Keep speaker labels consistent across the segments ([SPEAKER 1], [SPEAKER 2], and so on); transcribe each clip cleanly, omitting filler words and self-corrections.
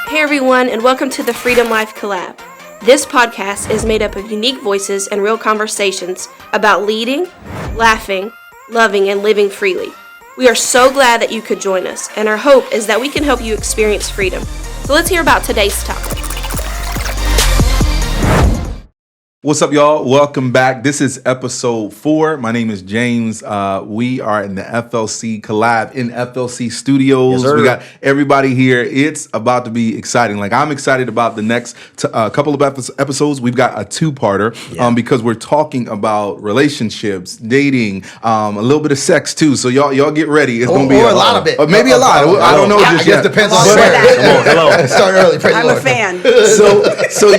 [SPEAKER 1] Hey everyone, and welcome to the Freedom Life Collab. This podcast is made up of unique voices and real conversations about leading, laughing, loving, and living freely. We are so glad that you could join us, and our hope is that we can help you experience freedom. So let's hear about today's topic.
[SPEAKER 2] What's up, y'all? Welcome back. This is episode 4. My name is James. We are in the FLC Collab in FLC Studios.
[SPEAKER 3] Yes,
[SPEAKER 2] we got everybody here. It's about to be exciting. Like, I'm excited about the next couple of episodes. We've got a two-parter because we're talking about relationships, dating, a little bit of sex too. So y'all get ready. It's going to be
[SPEAKER 4] a lot of it.
[SPEAKER 2] Maybe a lot. I don't know just yet.
[SPEAKER 4] It depends on
[SPEAKER 3] Come on, hello.
[SPEAKER 4] Start early. Praise
[SPEAKER 5] I'm
[SPEAKER 4] the
[SPEAKER 5] a
[SPEAKER 4] Lord.
[SPEAKER 5] fan.
[SPEAKER 2] So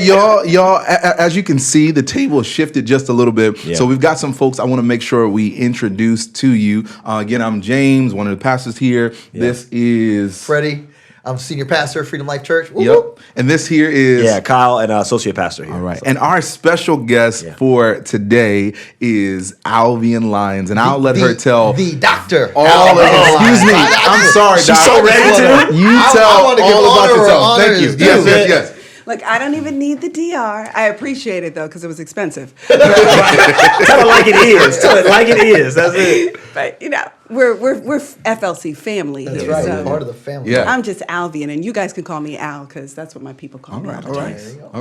[SPEAKER 2] y'all, as you can see, the table shifted just a little bit.
[SPEAKER 3] Yeah.
[SPEAKER 2] So we've got some folks I want to make sure we introduce to you. Again, I'm James, one of the pastors here.
[SPEAKER 3] Yeah.
[SPEAKER 2] This is
[SPEAKER 4] Freddie. I'm senior pastor of Freedom Life Church. Woo
[SPEAKER 2] Yep.
[SPEAKER 4] woo.
[SPEAKER 2] And this here is
[SPEAKER 3] Kyle, and associate pastor here.
[SPEAKER 2] All right. And our special guest for today is Alvian Lyons, and I'll let her tell
[SPEAKER 4] the doctor.
[SPEAKER 2] all of excuse me. I'm sorry,
[SPEAKER 3] She's
[SPEAKER 2] Doc.
[SPEAKER 3] so ready to.
[SPEAKER 2] You
[SPEAKER 4] I
[SPEAKER 2] tell
[SPEAKER 4] wanna give
[SPEAKER 2] all about
[SPEAKER 4] honor where
[SPEAKER 2] yourself.
[SPEAKER 4] honor
[SPEAKER 2] Thank you.
[SPEAKER 4] is due.
[SPEAKER 2] Yes.
[SPEAKER 5] Look, I don't even need the DR. I appreciate it though because it was expensive.
[SPEAKER 3] Tell it like it is. Tell it like it is. That's it.
[SPEAKER 5] But you know, we're FLC family
[SPEAKER 4] That's
[SPEAKER 5] here.
[SPEAKER 4] right.
[SPEAKER 5] So
[SPEAKER 4] Part of the family.
[SPEAKER 2] Yeah.
[SPEAKER 5] I'm just Alvian, and you guys can call me Al because that's what my people call me.
[SPEAKER 2] All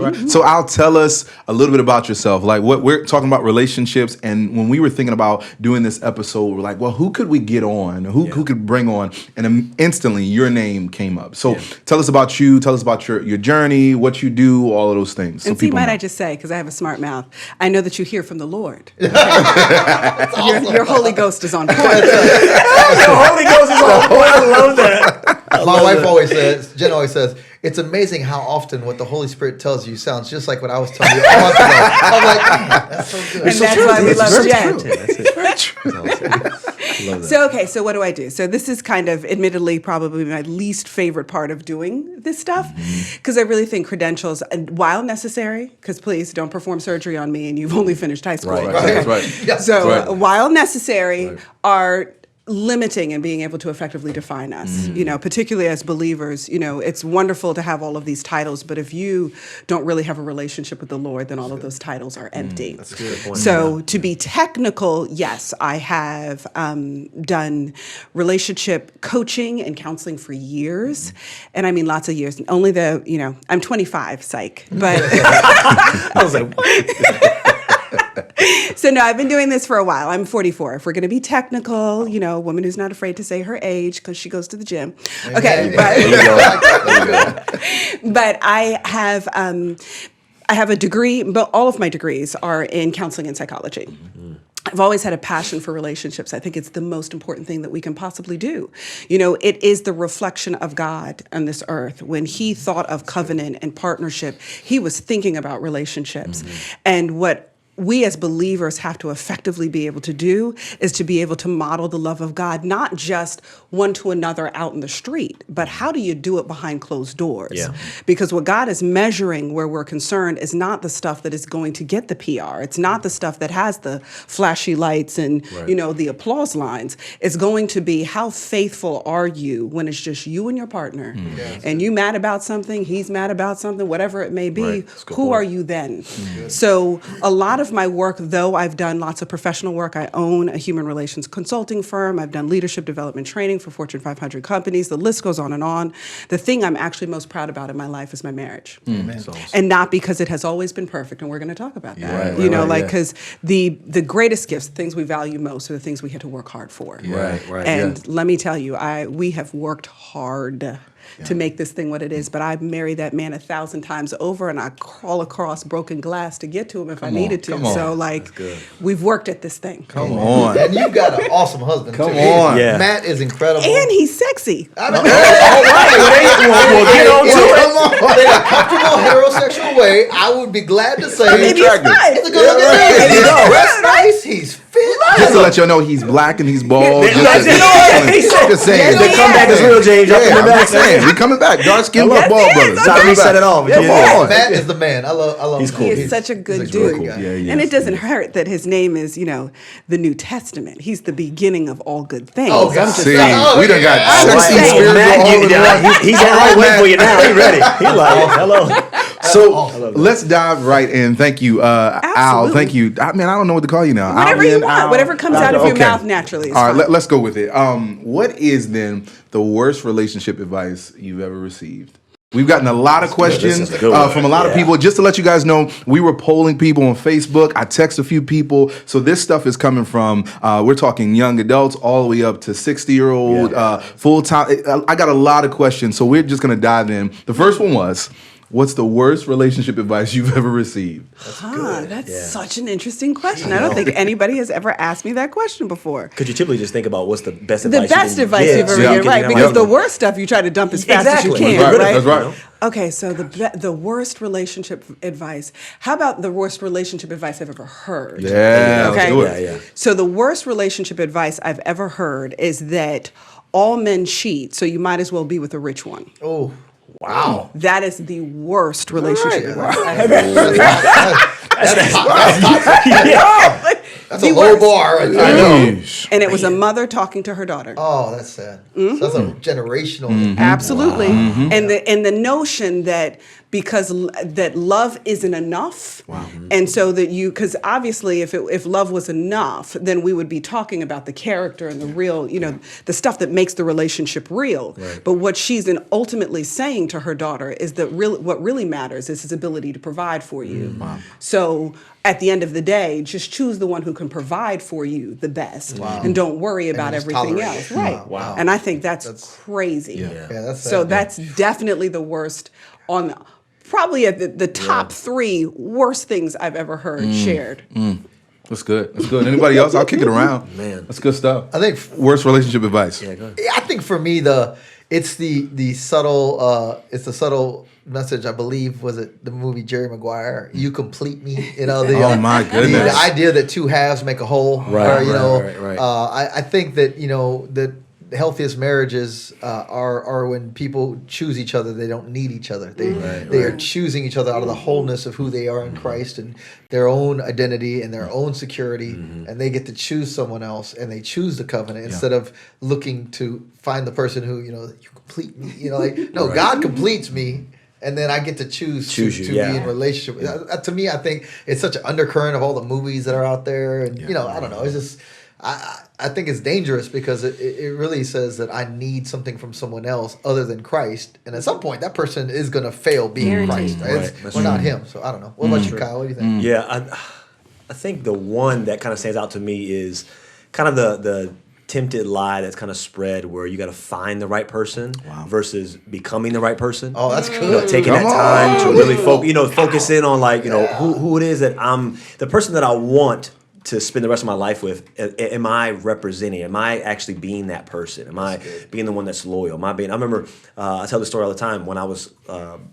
[SPEAKER 2] right. So I'll tell us a little bit about yourself. Like, what we're talking about relationships, and when we were thinking about doing this episode, we're like, well, who could we get on? Who could bring on? And instantly your name came up. So tell us about you. Tell us about your journey, what you do, all of those things. So
[SPEAKER 5] And see,
[SPEAKER 2] people
[SPEAKER 5] might
[SPEAKER 2] know.
[SPEAKER 5] I just say, because I have a smart mouth, I know that you hear from the Lord.
[SPEAKER 4] Awesome.
[SPEAKER 5] Your Holy Ghost is on point.
[SPEAKER 3] The Holy Ghost is on point. I love that.
[SPEAKER 4] My wife always says, Jen always says, it's amazing how often what the Holy Spirit tells you sounds just like what I was telling you a month ago. I'm like, that's so good.
[SPEAKER 5] And that's why we love Jen.
[SPEAKER 3] That's it.
[SPEAKER 5] So what do I do? So this is kind of admittedly probably my least favorite part of doing this stuff because I really think credentials, while necessary, because please don't perform surgery on me and you've only finished high school.
[SPEAKER 3] Right.
[SPEAKER 2] That's right.
[SPEAKER 4] Yeah.
[SPEAKER 5] So while necessary are limiting and being able to effectively define us, you know, particularly as believers. You know, it's wonderful to have all of these titles, but if you don't really have a relationship with the Lord, then all of those titles are empty.
[SPEAKER 3] That's a good point.
[SPEAKER 5] So to be technical, yes, I have done relationship coaching and counseling for years, and I mean lots of years. Only the, you know, I'm 25, psych, but
[SPEAKER 3] I was like,
[SPEAKER 5] so no, I've been doing this for a while. I'm 44. If we're going to be technical, you know, a woman who's not afraid to say her age because she goes to the gym. Okay, but I have a degree, but all of my degrees are in counseling and psychology. I've always had a passion for relationships. I think it's the most important thing that we can possibly do. You know, it is the reflection of God on this earth. When he thought of covenant and partnership, he was thinking about relationships. And what we as believers have to effectively be able to do is to be able to model the love of God, not just one to another out in the street, but how do you do it behind closed doors?
[SPEAKER 3] Yeah.
[SPEAKER 5] Because what God is measuring where we're concerned is not the stuff that is going to get the PR. It's not the stuff that has the flashy lights and, you know, the applause lines. It's going to be how faithful are you when it's just you and your partner and you mad about something, he's mad about something, whatever it may be.
[SPEAKER 3] Right. That's a good
[SPEAKER 5] Who
[SPEAKER 3] point.
[SPEAKER 5] are you then? So a lot of my work, though I've done lots of professional work, I own a human relations consulting firm. I've done leadership development training for Fortune 500 companies. The list goes on and on. The thing I'm actually most proud about in my life is my marriage.
[SPEAKER 3] That's awesome.
[SPEAKER 5] And not because it has always been perfect, and we're going to talk about that.
[SPEAKER 3] Right,
[SPEAKER 5] you know,
[SPEAKER 3] right,
[SPEAKER 5] like,
[SPEAKER 3] yeah.
[SPEAKER 5] because the greatest gifts, the things we value most, are the things we had to work hard for.
[SPEAKER 3] Right.
[SPEAKER 5] And let me tell you, we have worked hard to make this thing what it is, but I've married that man 1,000 times over, and I crawl across broken glass to get to him if I needed to.
[SPEAKER 2] come on.
[SPEAKER 5] So, like, we've worked at this thing.
[SPEAKER 2] Come on.
[SPEAKER 4] And you've got an awesome husband.
[SPEAKER 2] Come
[SPEAKER 4] too.
[SPEAKER 2] on.
[SPEAKER 3] Yeah.
[SPEAKER 4] Matt is incredible.
[SPEAKER 5] And he's sexy.
[SPEAKER 4] I mean,
[SPEAKER 3] We'll get on to it.
[SPEAKER 4] in a comfortable heterosexual way, I would be glad to say
[SPEAKER 5] Maybe it's fine.
[SPEAKER 4] he's a good looking dude.
[SPEAKER 3] There you
[SPEAKER 4] He's
[SPEAKER 3] go.
[SPEAKER 4] dressed nice. He's
[SPEAKER 2] Just to let y'all know, he's black and he's bald. Just saying.
[SPEAKER 3] The comeback is real, James. Y'all coming
[SPEAKER 2] I'm
[SPEAKER 3] back.
[SPEAKER 2] just saying. We coming back. Dark skin, bald brothers.
[SPEAKER 3] Tommy set it off.
[SPEAKER 4] Yeah,
[SPEAKER 3] Yeah.
[SPEAKER 4] Matt is the man. I love.
[SPEAKER 3] He's
[SPEAKER 4] him.
[SPEAKER 3] cool.
[SPEAKER 5] He is such a good
[SPEAKER 4] he's
[SPEAKER 5] dude.
[SPEAKER 4] great guy.
[SPEAKER 2] Yeah,
[SPEAKER 5] And it doesn't hurt that his name is, the New Testament. He's the beginning of all good things.
[SPEAKER 4] Oh, God.
[SPEAKER 2] See, we done got
[SPEAKER 5] I'm just
[SPEAKER 2] sexy
[SPEAKER 5] saying.
[SPEAKER 2] spiritual all in one.
[SPEAKER 3] He's on right way for you now. He ready. He like, hello.
[SPEAKER 2] So let's dive right in. Thank you, Al.
[SPEAKER 5] Absolutely.
[SPEAKER 2] Thank you. I don't know what to call you now.
[SPEAKER 5] Whatever
[SPEAKER 2] Alvin,
[SPEAKER 5] you want,
[SPEAKER 2] Al.
[SPEAKER 5] whatever comes out of your
[SPEAKER 2] Okay.
[SPEAKER 5] mouth naturally is
[SPEAKER 2] All right,
[SPEAKER 5] fine.
[SPEAKER 2] let's go with it. What is then the worst relationship advice you've ever received? We've gotten a lot of questions
[SPEAKER 3] This is a good one.
[SPEAKER 2] from a lot of people. Just to let you guys know, we were polling people on Facebook. I text a few people. So this stuff is coming from, we're talking young adults all the way up to 60-year-old, full-time. I got a lot of questions. So we're just going to dive in. The first one was, what's the worst relationship advice you've ever received?
[SPEAKER 5] That's such an interesting question. I don't think anybody has ever asked me that question before.
[SPEAKER 3] Could you typically just think about what's the best
[SPEAKER 5] The
[SPEAKER 3] advice?
[SPEAKER 5] best advice you've ever given, right? Because the worst stuff you try to dump as fast as you
[SPEAKER 3] Exactly.
[SPEAKER 5] can,
[SPEAKER 3] That's
[SPEAKER 5] right?
[SPEAKER 2] That's right.
[SPEAKER 5] Okay, so the worst relationship advice. How about the worst relationship advice I've ever heard?
[SPEAKER 2] Yeah, let's do it.
[SPEAKER 3] Yeah.
[SPEAKER 5] So the worst relationship advice I've ever heard is that all men cheat, so you might as well be with a rich one.
[SPEAKER 4] Oh,
[SPEAKER 3] Wow.
[SPEAKER 5] That is the worst relationship advice I have
[SPEAKER 4] that's a low bar. Right there.
[SPEAKER 2] I know.
[SPEAKER 5] And it was a mother talking to her daughter.
[SPEAKER 4] Oh, that's sad. So that's a generational.
[SPEAKER 5] Absolutely. And the notion that because that love isn't enough, and so that because obviously if love was enough, then we would be talking about the character and the real, the stuff that makes the relationship real.
[SPEAKER 3] Right.
[SPEAKER 5] But what she's ultimately saying to her daughter is that what really matters is his ability to provide for you. So at the end of the day, just choose the one who can provide for you the best, and don't worry about
[SPEAKER 4] just
[SPEAKER 5] everything
[SPEAKER 4] tolerate
[SPEAKER 5] else.
[SPEAKER 4] it.
[SPEAKER 5] Right.
[SPEAKER 4] Wow.
[SPEAKER 5] And I think that's crazy.
[SPEAKER 4] Yeah, that's sad.
[SPEAKER 5] So that's definitely the worst on probably at the top 3 worst things I've ever heard shared.
[SPEAKER 2] That's good. That's good. Anybody else? I'll kick it around.
[SPEAKER 3] Man.
[SPEAKER 2] That's good stuff.
[SPEAKER 4] I think
[SPEAKER 2] Worst relationship advice.
[SPEAKER 3] Yeah, go ahead.
[SPEAKER 4] I think for me it's the subtle message. I believe was it the movie Jerry Maguire. You complete me.
[SPEAKER 2] Oh, my goodness.
[SPEAKER 4] The idea that 2 halves make a whole.
[SPEAKER 3] Right,
[SPEAKER 4] Or,
[SPEAKER 3] right.
[SPEAKER 4] I think that that the healthiest marriages are when people choose each other. They don't need each other. They are choosing each other out of the wholeness of who they are in Christ and their own identity and their own security, and they get to choose someone else, and they choose the covenant instead of looking to find the person who you complete me. No, God completes me. And then I get to choose to be in relationship. To me, I think it's such an undercurrent of all the movies that are out there, and I don't know. It's just I think it's dangerous because it really says that I need something from someone else other than Christ, and at some point that person is going to fail being Christ. Right? We're not him, so I don't know. What about you, Kyle? What do you think?
[SPEAKER 3] Yeah, I think the one that kind of stands out to me is kind of the tempted lie that's kind of spread where you got to find the right person versus becoming the right person.
[SPEAKER 4] Oh, that's good.
[SPEAKER 3] Taking that time to really focus in on who it is that I'm, the person that I want to spend the rest of my life with. Am I representing? Am I actually being that person? Am I being the one that's loyal? Am I being? I remember I tell the story all the time when I was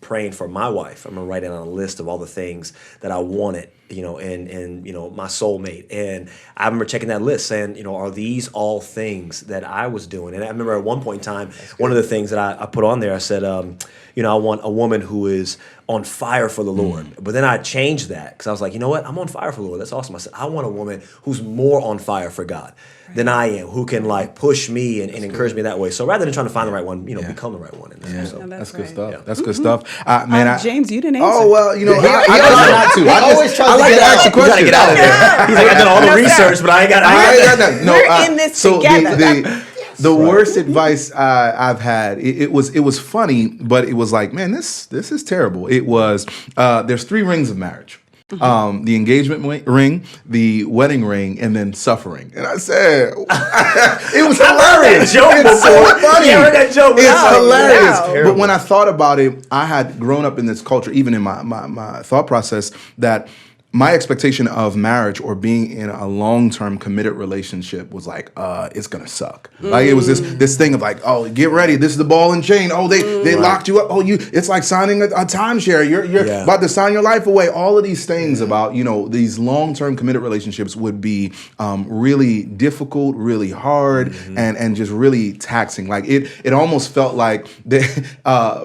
[SPEAKER 3] praying for my wife. I remember writing on a list of all the things that I wanted, and my soulmate. And I remember checking that list, saying, are these all things that I was doing? And I remember at one point in time, one of the things that I put on there, I said, I want a woman who is on fire for the Lord. But then I changed that because I was like, you know what? I'm on fire for the Lord. That's awesome. I said, I want a woman who's more on fire for God than I am, who can push me and encourage me that way. So rather than trying to find the right one, become the right one. And so,
[SPEAKER 2] That's good
[SPEAKER 5] right.
[SPEAKER 2] stuff.
[SPEAKER 3] Yeah.
[SPEAKER 2] That's good stuff. Man,
[SPEAKER 5] James, you didn't answer.
[SPEAKER 2] Oh, well, I try not to.
[SPEAKER 4] He always tries to
[SPEAKER 2] like
[SPEAKER 4] get
[SPEAKER 2] to ask
[SPEAKER 4] out.
[SPEAKER 2] the question.
[SPEAKER 3] You gotta get out of there. He's like, I done all the
[SPEAKER 5] No, sir.
[SPEAKER 3] research, but I ain't got
[SPEAKER 2] No,
[SPEAKER 5] We're in this together.
[SPEAKER 2] The worst advice I've had, it was funny, but it was like, man, this is terrible. It was there's 3 rings of marriage. The engagement ring, the wedding ring, and then suffering. And I said, it was hilarious.
[SPEAKER 3] joke
[SPEAKER 2] It's so
[SPEAKER 3] before.
[SPEAKER 2] funny.
[SPEAKER 3] You heard that joke.
[SPEAKER 2] It's
[SPEAKER 3] Wow.
[SPEAKER 2] hilarious.
[SPEAKER 5] Wow.
[SPEAKER 2] But when I thought about it, I had grown up in this culture, even in my thought process, that my expectation of marriage or being in a long-term committed relationship was like, it's gonna suck. Like it was this thing of like, oh, get ready, this is the ball and chain. Oh, they locked you up. Oh, it's like signing a timeshare. You're about to sign your life away. All of these things about, these long-term committed relationships would be really difficult, really hard, and just really taxing. Like it almost felt like the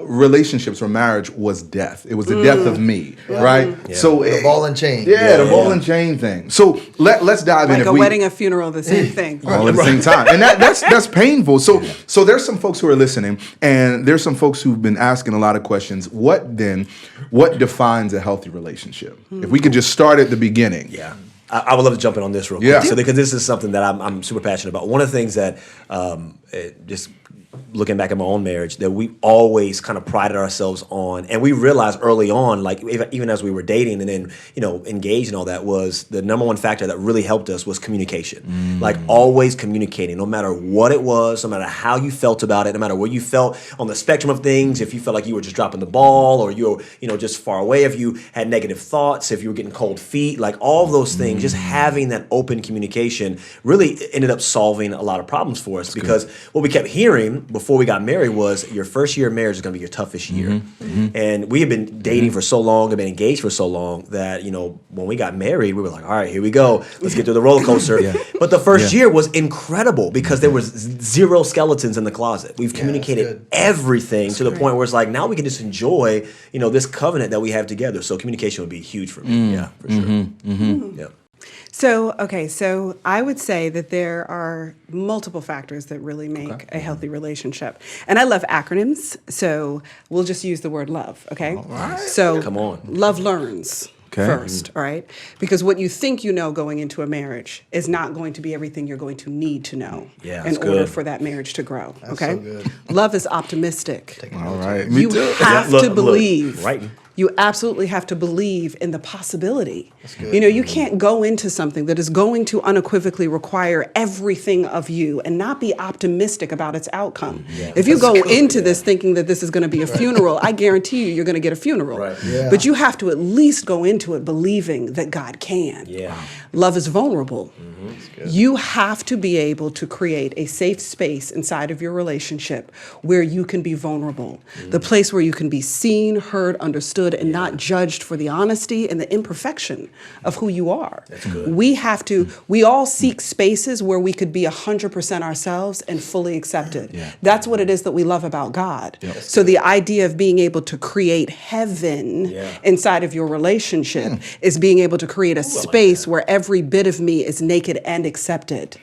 [SPEAKER 2] relationships or marriage was death. It was the death of me, right? Yeah. So
[SPEAKER 4] the ball and chain.
[SPEAKER 2] Yeah, the ball and chain thing. So let's dive in.
[SPEAKER 5] Like a wedding, a funeral, the same thing.
[SPEAKER 2] All at the same time. And that's painful. So there's some folks who are listening, and there's some folks who've been asking a lot of questions. What defines a healthy relationship? If we could just start at the beginning.
[SPEAKER 3] Yeah. I would love to jump in on this real quick.
[SPEAKER 2] Yeah.
[SPEAKER 3] So because this is something that I'm super passionate about. One of the things that just looking back at my own marriage, that we always kind of prided ourselves on, and we realized early on, like even as we were dating and then engaged and all that, was the number one factor that really helped us was communication. Like always communicating, no matter what it was, no matter how you felt about it, no matter where you felt on the spectrum of things, if you felt like you were just dropping the ball or you were just far away, if you had negative thoughts, if you were getting cold feet, like all of those things, just having that open communication really ended up solving a lot of problems for us. Because what we kept hearing before we got married was your first year of marriage is going to be your toughest year. And we had been dating for so long and been engaged for so long that, when we got married, we were like, all right, here we go. Let's get through the roller coaster. But the first year was incredible because there was zero skeletons in the closet. We've communicated everything to the point where it's like, now we can just enjoy, this covenant that we have together. So communication would be huge for me. Yeah, for sure. Yeah.
[SPEAKER 5] So I would say that there are multiple factors that really make a healthy relationship. And I love acronyms, so we'll just use the word love, okay?
[SPEAKER 2] All right.
[SPEAKER 5] So
[SPEAKER 3] come on.
[SPEAKER 5] Love learns first, all right? Because what you think you know going into a marriage is not going to be everything you're going to need to know in order for that marriage to grow, okay?
[SPEAKER 4] So good.
[SPEAKER 5] Love is optimistic.
[SPEAKER 2] All right. Me
[SPEAKER 5] You
[SPEAKER 2] too.
[SPEAKER 5] have to believe.
[SPEAKER 3] Right.
[SPEAKER 5] You absolutely have to believe in the possibility. You can't go into something that is going to unequivocally require everything of you and not be optimistic about its outcome. If you go into this thinking that this is going to be a funeral, I guarantee you're going to get a funeral.
[SPEAKER 3] Right.
[SPEAKER 4] Yeah.
[SPEAKER 5] But you have to at least go into it believing that God can.
[SPEAKER 3] Yeah.
[SPEAKER 5] Love is vulnerable. You have to be able to create a safe space inside of your relationship where you can be vulnerable. The place where you can be seen, heard, understood, and not judged for the honesty and the imperfection of who you are.
[SPEAKER 3] That's good.
[SPEAKER 5] We all seek spaces where we could be 100% ourselves and fully accepted. That's what it is that we love about God. So the idea of being able to create heaven inside of your relationship is being able to create a space where every bit of me is naked and accepted.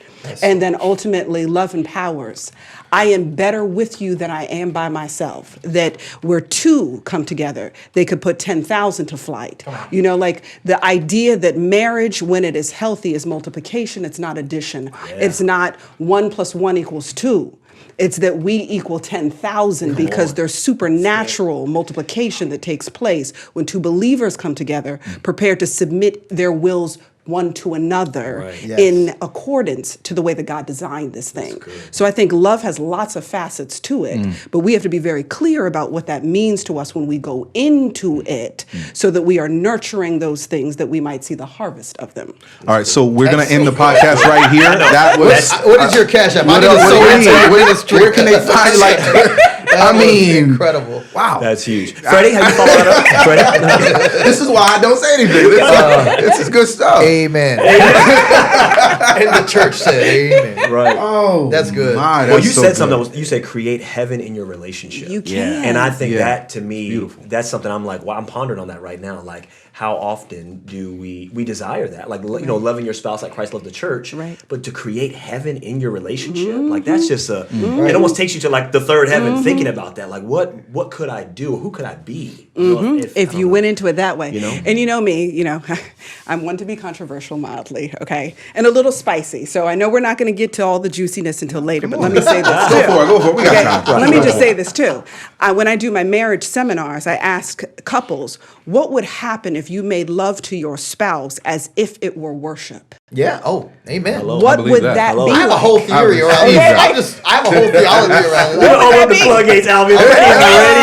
[SPEAKER 5] And then ultimately love empowers. I am better with you than I am by myself. That where two come together, they could put 10,000 to flight. Like the idea that marriage, when it is healthy, is multiplication. It's not addition. It's not 1 + 1 = 2. It's that we equal 10,000 because there's supernatural multiplication that takes place when two believers come together, prepared to submit their wills one to another in accordance to the way that God designed this thing. So I think love has lots of facets to it, but we have to be very clear about what that means to us when we go into it so that we are nurturing those things that we might see the harvest of them.
[SPEAKER 2] All right, so we're going to end the podcast right here. That was
[SPEAKER 4] What is your cash app?
[SPEAKER 2] Where can they find I mean,
[SPEAKER 4] incredible.
[SPEAKER 2] Wow.
[SPEAKER 3] That's huge. Freddie, how you follow that up? Freddie?
[SPEAKER 2] This is why I don't say anything. This is good stuff.
[SPEAKER 4] Amen. And the church said amen.
[SPEAKER 3] Right.
[SPEAKER 2] Oh,
[SPEAKER 4] that's good.
[SPEAKER 3] Well, you said something. You said create heaven in your relationship.
[SPEAKER 5] You can.
[SPEAKER 3] And I think that, to me, that's something I'm like, I'm pondering on that right now. Like, how often do we desire that? Like, loving your spouse like Christ loved the church.
[SPEAKER 5] Right.
[SPEAKER 3] But to create heaven in your relationship, like that's just it almost takes you to like the third heaven thinking about that. Like, what could I do? Who could I be?
[SPEAKER 5] If you went into it that way.
[SPEAKER 3] And
[SPEAKER 5] you know me, I'm one to be controversial mildly, okay? And a little spicy. So I know we're not going to get to all the juiciness until later, but let me say this too.
[SPEAKER 2] Go for it. We got time.
[SPEAKER 5] Let me just say this too. When I do my marriage seminars, I ask couples, what would happen if you made love to your spouse as if it were worship?
[SPEAKER 4] Yeah. Oh, amen.
[SPEAKER 5] What would that be?
[SPEAKER 4] I have a whole theory around this. I have a whole theology around
[SPEAKER 3] We're
[SPEAKER 4] it.
[SPEAKER 3] over the floodgates, Alvin. Ready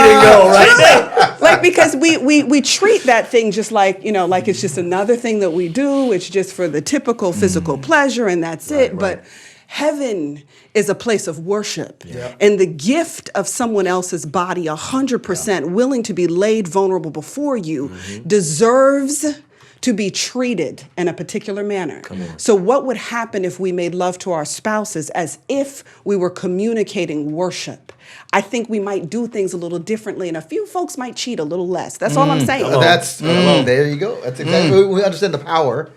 [SPEAKER 3] to go right now.
[SPEAKER 5] Like, because we treat that thing just like, like it's just another thing that we do. It's just for the typical physical pleasure and that's it.
[SPEAKER 3] Right.
[SPEAKER 5] But heaven is a place of worship. And the gift of someone else's body, 100% willing to be laid vulnerable before you, deserves to be treated in a particular manner. So what would happen if we made love to our spouses as if we were communicating worship? I think we might do things a little differently, and a few folks might cheat a little less. That's all I'm saying.
[SPEAKER 4] That's there you go. That's exactly we understand the power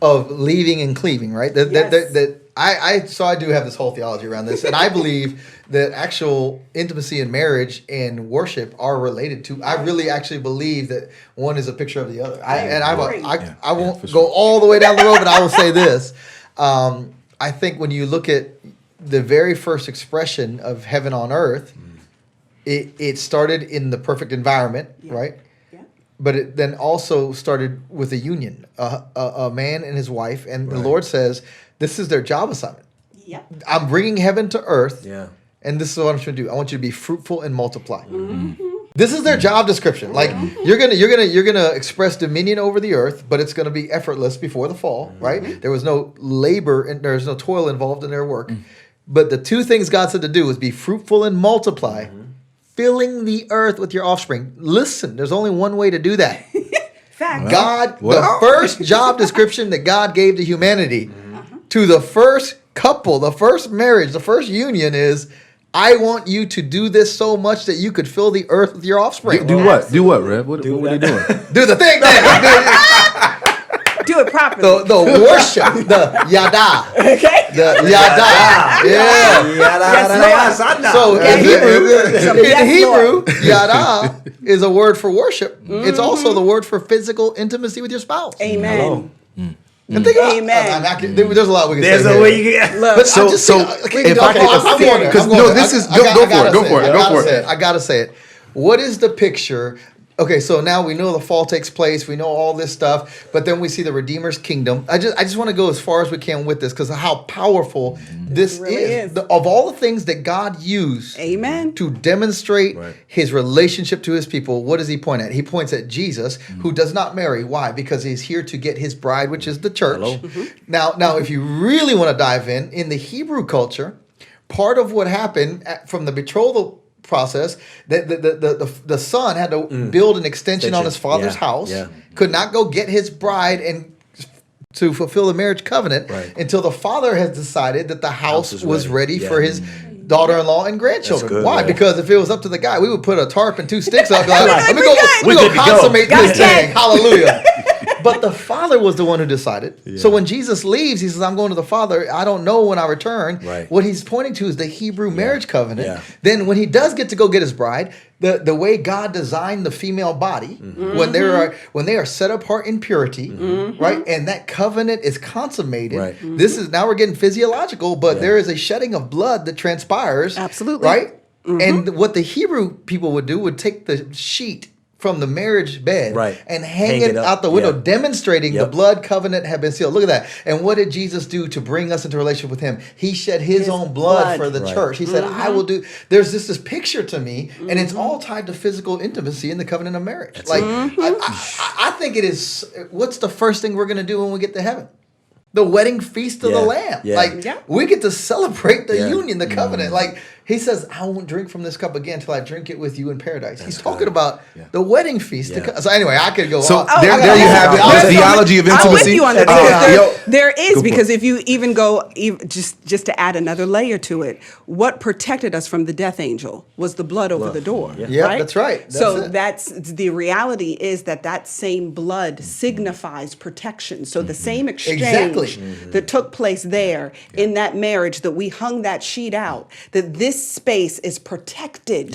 [SPEAKER 4] of leaving and cleaving, right? I do have this whole theology around this, and I believe that actual intimacy in marriage and worship are related to. I really actually believe that one is a picture of the other. I won't go all the way down the road, but I will say this. I think when you look at the very first expression of heaven on earth, it started in the perfect environment, right? Yeah. But it then also started with a union, a man and his wife, and the Lord says, this is their job assignment. Yeah. I'm bringing heaven to earth. Yeah. And this is what I'm trying to do. I want you to be fruitful and multiply. This is their job description. Like you're gonna express dominion over the earth, but it's gonna be effortless before the fall, right? There was no labor and there's no toil involved in their work. But the two things God said to do was be fruitful and multiply, filling the earth with your offspring. Listen, there's only one way to do that.
[SPEAKER 5] Fact.
[SPEAKER 4] God, the first job description that God gave to humanity, to the first couple, the first marriage, the first union is, I want you to do this so much that you could fill the earth with your offspring.
[SPEAKER 2] Do what? Do what, Rev? What are you doing?
[SPEAKER 4] Do the thing.
[SPEAKER 5] Do it properly.
[SPEAKER 4] The worship, the yada.
[SPEAKER 5] Okay.
[SPEAKER 4] The yada. Yeah. So in Hebrew, yada is a word for worship. It's also the word for physical intimacy with your spouse.
[SPEAKER 5] Amen.
[SPEAKER 4] And think about,
[SPEAKER 5] Amen.
[SPEAKER 4] There's a lot we can say.
[SPEAKER 3] There's a way you can.
[SPEAKER 5] Look,
[SPEAKER 4] But
[SPEAKER 2] So if I can, because no, this is go for it.
[SPEAKER 4] I gotta say it. What is the picture? Okay, so now we know the fall takes place. We know all this stuff, but then we see the Redeemer's kingdom. I just want to go as far as we can with this because of how powerful this
[SPEAKER 5] really is.
[SPEAKER 4] Of all the things that God used,
[SPEAKER 5] Amen,
[SPEAKER 4] to demonstrate His relationship to His people, what does He point at? He points at Jesus, who does not marry. Why? Because He's here to get His bride, which is the church. Now, if you really want to dive in the Hebrew culture, part of what happened from the betrothal process, that the son had to build an extension on his father's house, could not go get his bride and to fulfill the marriage covenant until the father has decided that the house was ready for his daughter-in-law and grandchildren.
[SPEAKER 3] Good,
[SPEAKER 4] why?
[SPEAKER 3] man.
[SPEAKER 4] Because if it was up to the guy, we would put a tarp and 2 sticks up. Like, let me go consummate this thing. Hallelujah. But the father was the one who decided. Yeah. So when Jesus leaves, he says, I'm going to the Father. I don't know when I return. Right. What he's pointing to is the Hebrew marriage covenant. Yeah. Then when he does get to go get his bride, the way God designed the female body, when they are set apart in purity, right? And that covenant is consummated. Right. This is, now we're getting physiological, but there is a shedding of blood that transpires.
[SPEAKER 5] Absolutely.
[SPEAKER 4] Right? And what the Hebrew people would do would take the sheet from the marriage bed and hang it out the window, demonstrating the blood covenant had been sealed. Look at that. And what did Jesus do to bring us into relationship with him? He shed his own blood for the church. He said, I will do. There's this picture to me, and it's all tied to physical intimacy in the covenant of marriage. That's like, I think it is, what's the first thing we're going to do when we get to heaven? The wedding feast of the Lamb. We get to celebrate the union, the covenant. Like, he says, I won't drink from this cup again until I drink it with you in paradise. He's talking about the wedding feast. So anyway, I could go on.
[SPEAKER 2] There you have it. The theology of intimacy.
[SPEAKER 5] I'm with you on that. There is, because if you even go, just to add another layer to it, what protected us from the death angel was the blood over the door.
[SPEAKER 4] Yeah, right? That's right.
[SPEAKER 5] That's the reality is that same blood signifies protection. So the same exchange that took place there in that marriage, that we hung that sheet out, that this space is protected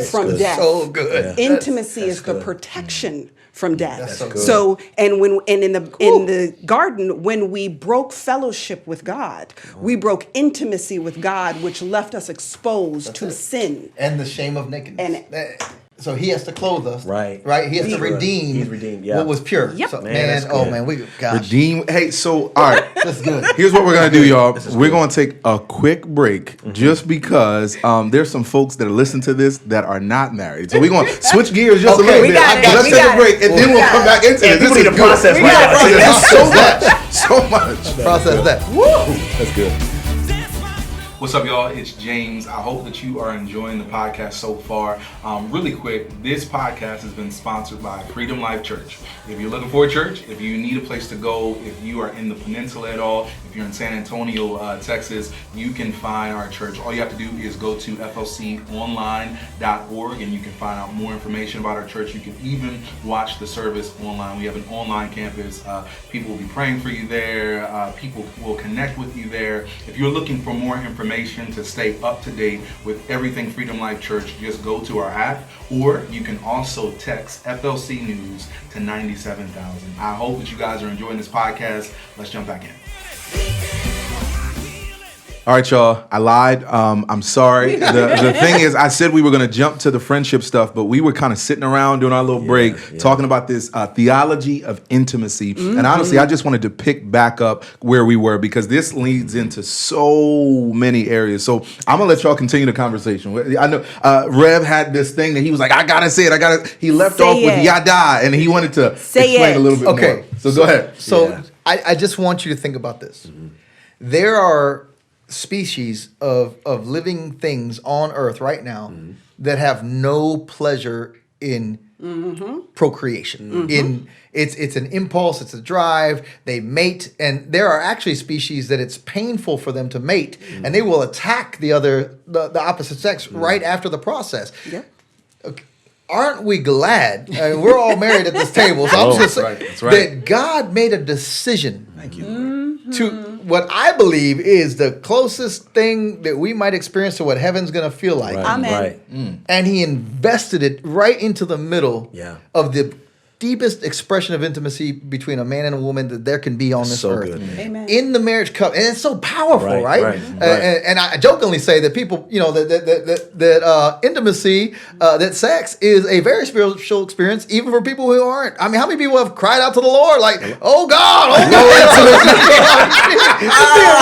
[SPEAKER 5] from death.
[SPEAKER 4] So good.
[SPEAKER 5] Intimacy is the protection from death. So in the garden, when we broke fellowship with God, we broke intimacy with God, which left us exposed to sin
[SPEAKER 4] and the shame of nakedness. So he has to clothe us.
[SPEAKER 3] Right.
[SPEAKER 4] He has to redeem.
[SPEAKER 3] He's redeemed, yeah.
[SPEAKER 4] What was pure.
[SPEAKER 5] Yep.
[SPEAKER 4] So,
[SPEAKER 3] Man,
[SPEAKER 4] man,
[SPEAKER 3] that's
[SPEAKER 4] oh
[SPEAKER 3] good.
[SPEAKER 4] man, gosh.
[SPEAKER 2] Redeem. Hey, so all right.
[SPEAKER 4] That's good.
[SPEAKER 2] Here's what we're gonna do, y'all. We're gonna take a quick break just because there's some folks that are listening to this that are not married. So we're gonna switch gears just a little
[SPEAKER 5] we
[SPEAKER 2] bit.
[SPEAKER 5] got it.
[SPEAKER 2] Let's
[SPEAKER 5] We
[SPEAKER 2] take
[SPEAKER 5] got
[SPEAKER 2] a break,
[SPEAKER 5] it.
[SPEAKER 2] and then we'll come back into
[SPEAKER 3] Yeah,
[SPEAKER 2] it. This
[SPEAKER 3] people
[SPEAKER 2] is
[SPEAKER 3] need to
[SPEAKER 2] good.
[SPEAKER 3] process
[SPEAKER 2] We
[SPEAKER 3] right
[SPEAKER 2] gotta
[SPEAKER 3] now.
[SPEAKER 2] process so much.
[SPEAKER 4] Process that.
[SPEAKER 3] That's good.
[SPEAKER 2] What's up, y'all? It's James. I hope that you are enjoying the podcast so far. Really quick, this podcast has been sponsored by Freedom Life Church. If you're looking for a church, if you need a place to go, if you are in the peninsula at all, if you're in San Antonio, Texas, you can find our church. All you have to do is go to flconline.org and you can find out more information about our church. You can even watch the service online. We have an online campus. People will be praying for you there. People will connect with you there. If you're looking for more information to stay up to date with everything Freedom Life Church, just go to our app, or you can also text FLC News to 97,000. I hope that you guys are enjoying this podcast. Let's jump back in. All right, y'all. I lied. I'm sorry. The thing is, I said we were going to jump to the friendship stuff, but we were kind of sitting around doing our little break, talking about this theology of intimacy. And honestly, I just wanted to pick back up where we were because this leads into so many areas. So I'm going to let y'all continue the conversation. I know Rev had this thing that he was like, I got to say it. He left
[SPEAKER 5] Say
[SPEAKER 2] off with
[SPEAKER 5] it.
[SPEAKER 2] yada, and he wanted to explain a little bit more. So go ahead.
[SPEAKER 4] So I just want you to think about this. There are species of living things on earth right now that have no pleasure in procreation. In it's an impulse, it's a drive, they mate, and there are actually species that it's painful for them to mate, and they will attack the opposite sex right after the process.
[SPEAKER 5] Yep.
[SPEAKER 4] Okay. Aren't we glad? We're all married at this table, so I'm just saying
[SPEAKER 2] that's right.
[SPEAKER 4] that God made a decision.
[SPEAKER 2] Thank you.
[SPEAKER 4] To what I believe is the closest thing that we might experience to what heaven's going to feel like.
[SPEAKER 3] Right.
[SPEAKER 5] Amen.
[SPEAKER 3] Right.
[SPEAKER 4] And he invested it right into the middle of the deepest expression of intimacy between a man and a woman that there can be on this
[SPEAKER 3] So
[SPEAKER 4] earth.
[SPEAKER 3] good, man.
[SPEAKER 5] Amen.
[SPEAKER 4] In the marriage covenant. And it's so powerful, right?
[SPEAKER 3] Right.
[SPEAKER 4] And I jokingly say that people, that intimacy, that sex is a very spiritual experience, even for people who aren't. I mean, how many people have cried out to the Lord like, oh God, I'm being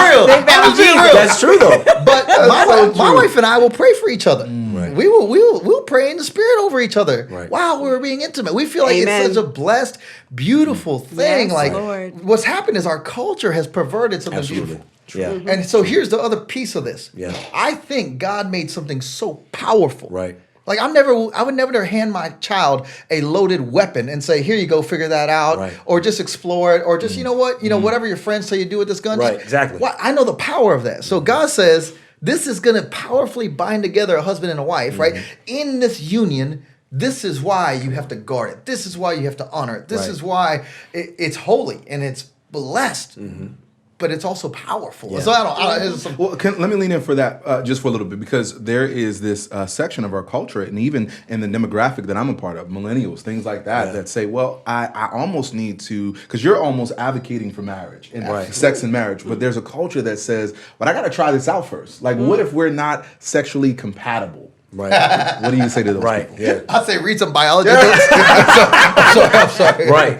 [SPEAKER 4] real.
[SPEAKER 5] They found
[SPEAKER 4] I'm being
[SPEAKER 5] Jesus.
[SPEAKER 4] real.
[SPEAKER 3] That's true, though.
[SPEAKER 4] But my wife and I will pray for each other.
[SPEAKER 3] Right.
[SPEAKER 4] We'll pray in the spirit over each other.
[SPEAKER 3] Right.
[SPEAKER 4] Wow, we're being intimate. We feel like
[SPEAKER 5] Amen.
[SPEAKER 4] it's such a blessed, beautiful thing.
[SPEAKER 5] Yes,
[SPEAKER 4] like
[SPEAKER 5] Lord.
[SPEAKER 4] what's happened is our culture has perverted something
[SPEAKER 3] Absolutely.
[SPEAKER 4] beautiful.
[SPEAKER 3] Yeah.
[SPEAKER 4] And so here's the other piece of this.
[SPEAKER 3] Yeah.
[SPEAKER 4] I think God made something so powerful.
[SPEAKER 3] Right.
[SPEAKER 4] Like I would never hand my child a loaded weapon and say, "Here you go, figure that out,"
[SPEAKER 3] Right.
[SPEAKER 4] or just explore it, or just whatever your friends tell you to do with this gun.
[SPEAKER 3] Right,
[SPEAKER 4] just-
[SPEAKER 3] exactly.
[SPEAKER 4] Well, I know the power of that. So God says this is going to powerfully bind together a husband and a wife, right? In this union, this is why you have to guard it. This is why you have to honor it. This
[SPEAKER 3] Right.
[SPEAKER 4] is why it's holy and it's blessed. But it's also powerful.
[SPEAKER 3] Yeah.
[SPEAKER 4] So I don't it's some,
[SPEAKER 2] Well, let me lean in for that just for a little bit because there is this section of our culture and even in the demographic that I'm a part of, millennials, things like that, that say, well, I almost need to, because you're almost advocating for marriage and sex and marriage, but there's a culture that says, but I got to try this out first. Like, what if we're not sexually compatible?
[SPEAKER 3] Right.
[SPEAKER 2] What do you say to those
[SPEAKER 3] Right.
[SPEAKER 2] people?
[SPEAKER 3] Yeah.
[SPEAKER 4] I'd say read some biology books. I'm sorry.
[SPEAKER 3] Right.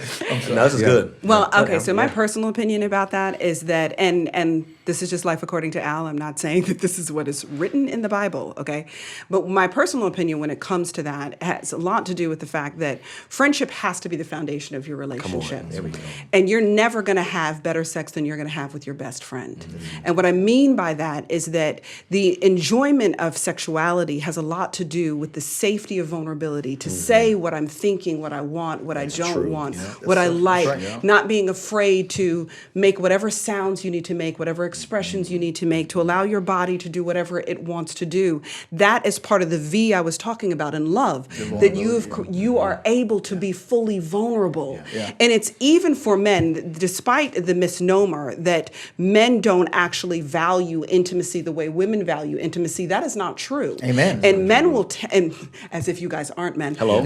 [SPEAKER 3] No, this is good.
[SPEAKER 5] Well,
[SPEAKER 3] Yeah.
[SPEAKER 5] okay, so my
[SPEAKER 3] Yeah.
[SPEAKER 5] personal opinion about that is that, and this is just life according to Al, I'm not saying that this is what is written in the Bible, okay? But my personal opinion when it comes to that has a lot to do with the fact that friendship has to be the foundation of your relationship.
[SPEAKER 3] There we go.
[SPEAKER 5] And you're never going to have better sex than you're going to have with your best friend. And what I mean by that is that the enjoyment of sexuality has a lot to do with the safety of vulnerability, to say what I'm thinking, what I want, what I don't
[SPEAKER 3] true.
[SPEAKER 5] want,
[SPEAKER 3] Yeah,
[SPEAKER 5] what I like,
[SPEAKER 4] right, yeah.
[SPEAKER 5] not being afraid to make whatever sounds you need to make, whatever expressions you need to make, to allow your body to do whatever it wants to do. That is part of the V I was talking about in love, that you are able to be fully vulnerable.
[SPEAKER 4] Yeah.
[SPEAKER 5] And it's even for men, despite the misnomer that men don't actually value intimacy the way women value intimacy, that is not true.
[SPEAKER 4] Amen.
[SPEAKER 5] And men will, and as if you guys aren't men.
[SPEAKER 3] Hello.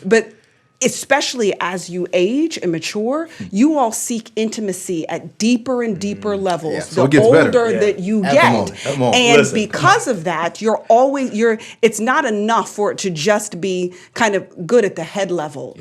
[SPEAKER 5] But especially as you age and mature, you all seek intimacy at deeper and deeper levels.
[SPEAKER 2] Yeah. So
[SPEAKER 5] the
[SPEAKER 2] it gets
[SPEAKER 5] older
[SPEAKER 2] better.
[SPEAKER 5] that you
[SPEAKER 2] Come
[SPEAKER 5] get.
[SPEAKER 2] on, come on.
[SPEAKER 5] And
[SPEAKER 3] Listen.
[SPEAKER 5] because of that, it's not enough for it to just be kind of good at the head level,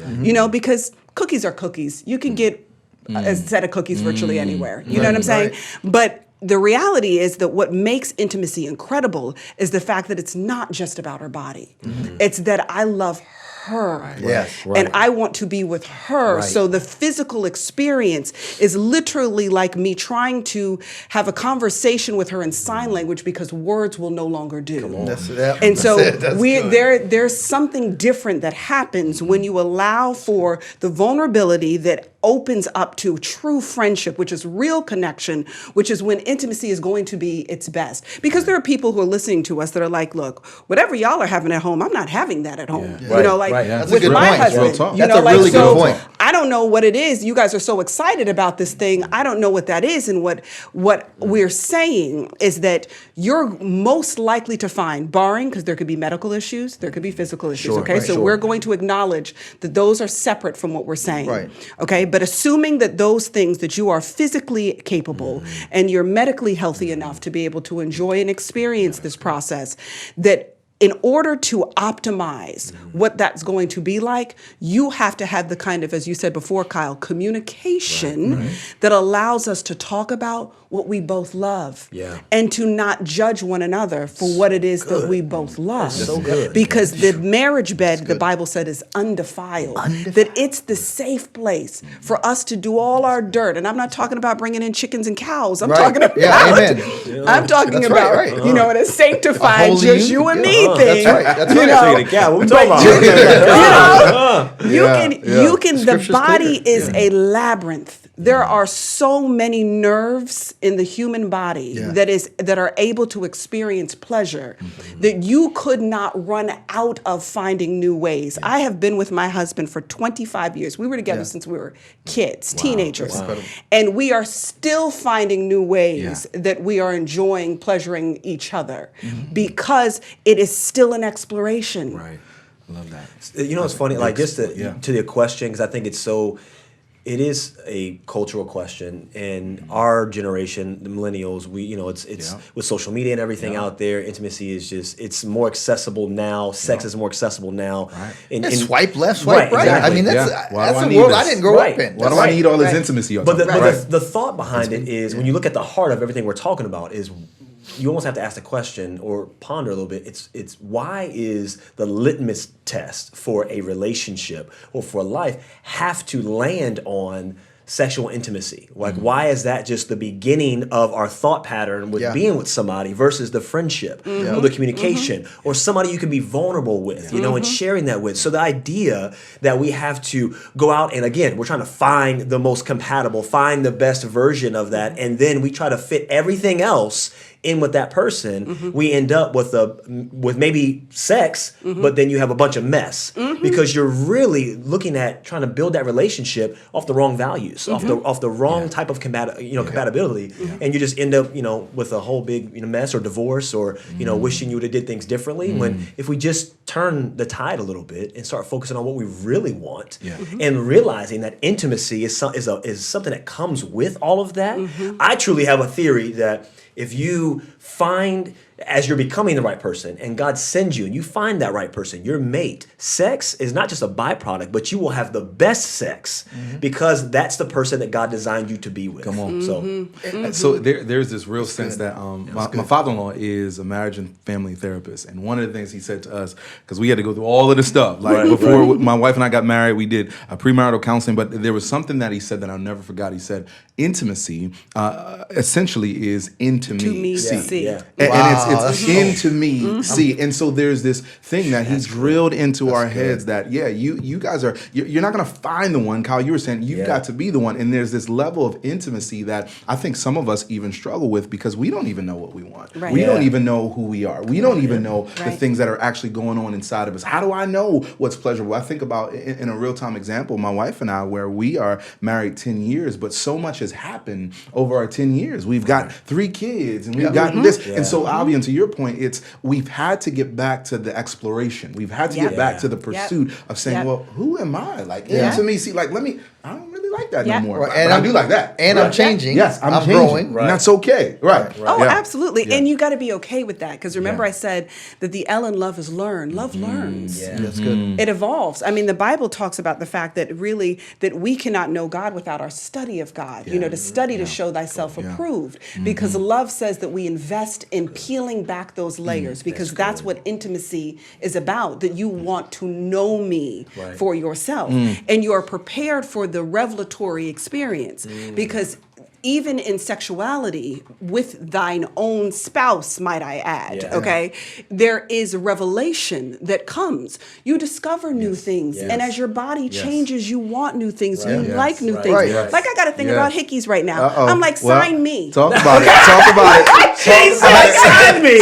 [SPEAKER 5] because cookies are cookies. You can get a set of cookies virtually anywhere. You know what I'm saying?
[SPEAKER 4] Right.
[SPEAKER 5] But the reality is that what makes intimacy incredible is the fact that it's not just about her body. It's that I love her.
[SPEAKER 4] Yes.
[SPEAKER 5] And I want to be with her.
[SPEAKER 3] Right.
[SPEAKER 5] So the physical experience is literally like me trying to have a conversation with her in sign language because words will no longer do. And so there's something different that happens when you allow for the vulnerability that opens up to true friendship, which is real connection, which is when intimacy is going to be its best. Because there are people who are listening to us that are like, look, whatever y'all are having at home, I'm not having that at home.
[SPEAKER 3] Yeah. Right.
[SPEAKER 4] That's a
[SPEAKER 5] with
[SPEAKER 4] good
[SPEAKER 5] my
[SPEAKER 4] point.
[SPEAKER 5] husband,
[SPEAKER 2] Real talk.
[SPEAKER 4] That's a really good point.
[SPEAKER 5] I don't know what it is. You guys are so excited about this thing. I don't know what that is. And what we're saying is that you're most likely to find, barring, because there could be medical issues, there could be physical issues,
[SPEAKER 3] Sure,
[SPEAKER 5] okay?
[SPEAKER 3] right,
[SPEAKER 5] So
[SPEAKER 3] sure.
[SPEAKER 5] we're going to acknowledge that those are separate from what we're saying.
[SPEAKER 4] Right.
[SPEAKER 5] Okay? But assuming that those things, that you are physically capable and you're medically healthy enough to be able to enjoy and experience this process, that in order to optimize what that's going to be like, you have to have the kind of, as you said before, Kyle, communication that allows us to talk about what we both love and to not judge one another for what it is that we both love.
[SPEAKER 3] so good.
[SPEAKER 5] Because the marriage bed, the Bible said, is undefiled. That it's the safe place for us to do all our dirt. And I'm not talking about bringing in chickens and cows. I'm talking about, I'm talking
[SPEAKER 4] That's
[SPEAKER 5] about,
[SPEAKER 4] right.
[SPEAKER 5] a sanctified,
[SPEAKER 4] holy
[SPEAKER 5] just
[SPEAKER 4] union.
[SPEAKER 5] you and
[SPEAKER 4] Yeah.
[SPEAKER 5] me thing.
[SPEAKER 4] That's right. That's
[SPEAKER 5] you
[SPEAKER 4] right.
[SPEAKER 5] know,
[SPEAKER 3] Take it, yeah, what we
[SPEAKER 5] but
[SPEAKER 3] talking about?
[SPEAKER 5] you can, the
[SPEAKER 4] Scripture's
[SPEAKER 5] body
[SPEAKER 4] clear.
[SPEAKER 5] is a labyrinth. There are so many nerves in the human body that are able to experience pleasure that you could not run out of finding new ways. I have been with my husband for 25 years. We were together since we were kids, teenagers. And we are still finding new ways that we are enjoying pleasuring each other because it is still an exploration.
[SPEAKER 2] Right. I love that.
[SPEAKER 3] You know what's funny? Like just to your question, because I think it is a cultural question, and our generation, the millennials, it's with social media and everything out there, intimacy is it's more accessible now. Sex is more accessible now.
[SPEAKER 2] Right.
[SPEAKER 3] And
[SPEAKER 4] Swipe left, swipe right.
[SPEAKER 3] exactly.
[SPEAKER 4] I mean, that's
[SPEAKER 2] Why do I
[SPEAKER 4] a
[SPEAKER 2] need
[SPEAKER 4] world
[SPEAKER 2] this?
[SPEAKER 4] I didn't grow up in.
[SPEAKER 2] Why do I need all this intimacy?
[SPEAKER 3] But the thought behind it is when you look at the heart of everything we're talking about is you almost have to ask the question or ponder a little bit. It's why is the litmus test for a relationship or for life have to land on sexual intimacy? Like, why is that just the beginning of our thought pattern with being with somebody versus the friendship or the communication or somebody you can be vulnerable with, and sharing that with? So the idea that we have to go out and, again, we're trying to find the most compatible, find the best version of that, and then we try to fit everything else in with that person, we end up with maybe sex, but then you have a bunch of mess because you're really looking at trying to build that relationship off the wrong values, off the wrong type of compatibility, and you just end up with a whole big mess or divorce or wishing you would have did things differently. When if we just turn the tide a little bit and start focusing on what we really want and realizing that intimacy is something that comes with all of that. I truly have a theory that if you find, as you're becoming the right person and God sends you and you find that right person, your mate, sex is not just a byproduct, but you will have the best sex because that's the person that God designed you to be with.
[SPEAKER 2] Come on.
[SPEAKER 3] So
[SPEAKER 2] There's this real sense that my father-in-law is a marriage and family therapist, and one of the things he said to us, because we had to go through all of this stuff, before my wife and I got married, we did a premarital counseling, but there was something that he said that I'll never forgot. He said, intimacy essentially is intimacy.
[SPEAKER 3] Yeah.
[SPEAKER 2] And it's into me, see. And so there's this thing that he's drilled into our heads that, you guys are, you're not going to find the one, Kyle, you were saying, you've got to be the one. And there's this level of intimacy that I think some of us even struggle with because we don't even know what we want.
[SPEAKER 5] Right.
[SPEAKER 2] We don't even know who we are. We don't even know the things that are actually going on inside of us. How do I know what's pleasurable? I think about, in a real-time example, my wife and I, where we are married 10 years, but so much has happened over our 10 years. We've got 3 kids and we've gotten this. And so, Albion, to your point, we've had to get back to the exploration. We've had to get back to the pursuit of saying, well, who am I? Like, intimacy, like, I don't really like that no more.
[SPEAKER 4] Right. And
[SPEAKER 2] I do like that.
[SPEAKER 4] And I'm changing.
[SPEAKER 2] Yes, I'm changing.
[SPEAKER 4] growing.
[SPEAKER 2] And that's okay. Right.
[SPEAKER 5] Oh, absolutely. And you got to be okay with that. Because remember I said that the L in love is learn. Love learns.
[SPEAKER 4] Yeah, that's good.
[SPEAKER 5] It evolves. I mean, the Bible talks about the fact that really that we cannot know God without our study of God. You know, to study to show thyself approved. Because love says that we invest in peeling back those layers because that's what intimacy is about, that you want to know me for yourself. And you are prepared for the revelatory experience because even in sexuality with thine own spouse, might I add, okay, there is revelation that comes. You discover new things. And as your body changes, you want new things. You like new things. Like I got to think about hickeys right now. I'm like, sign me.
[SPEAKER 2] Talk about it. Talk about it.
[SPEAKER 3] Sign me.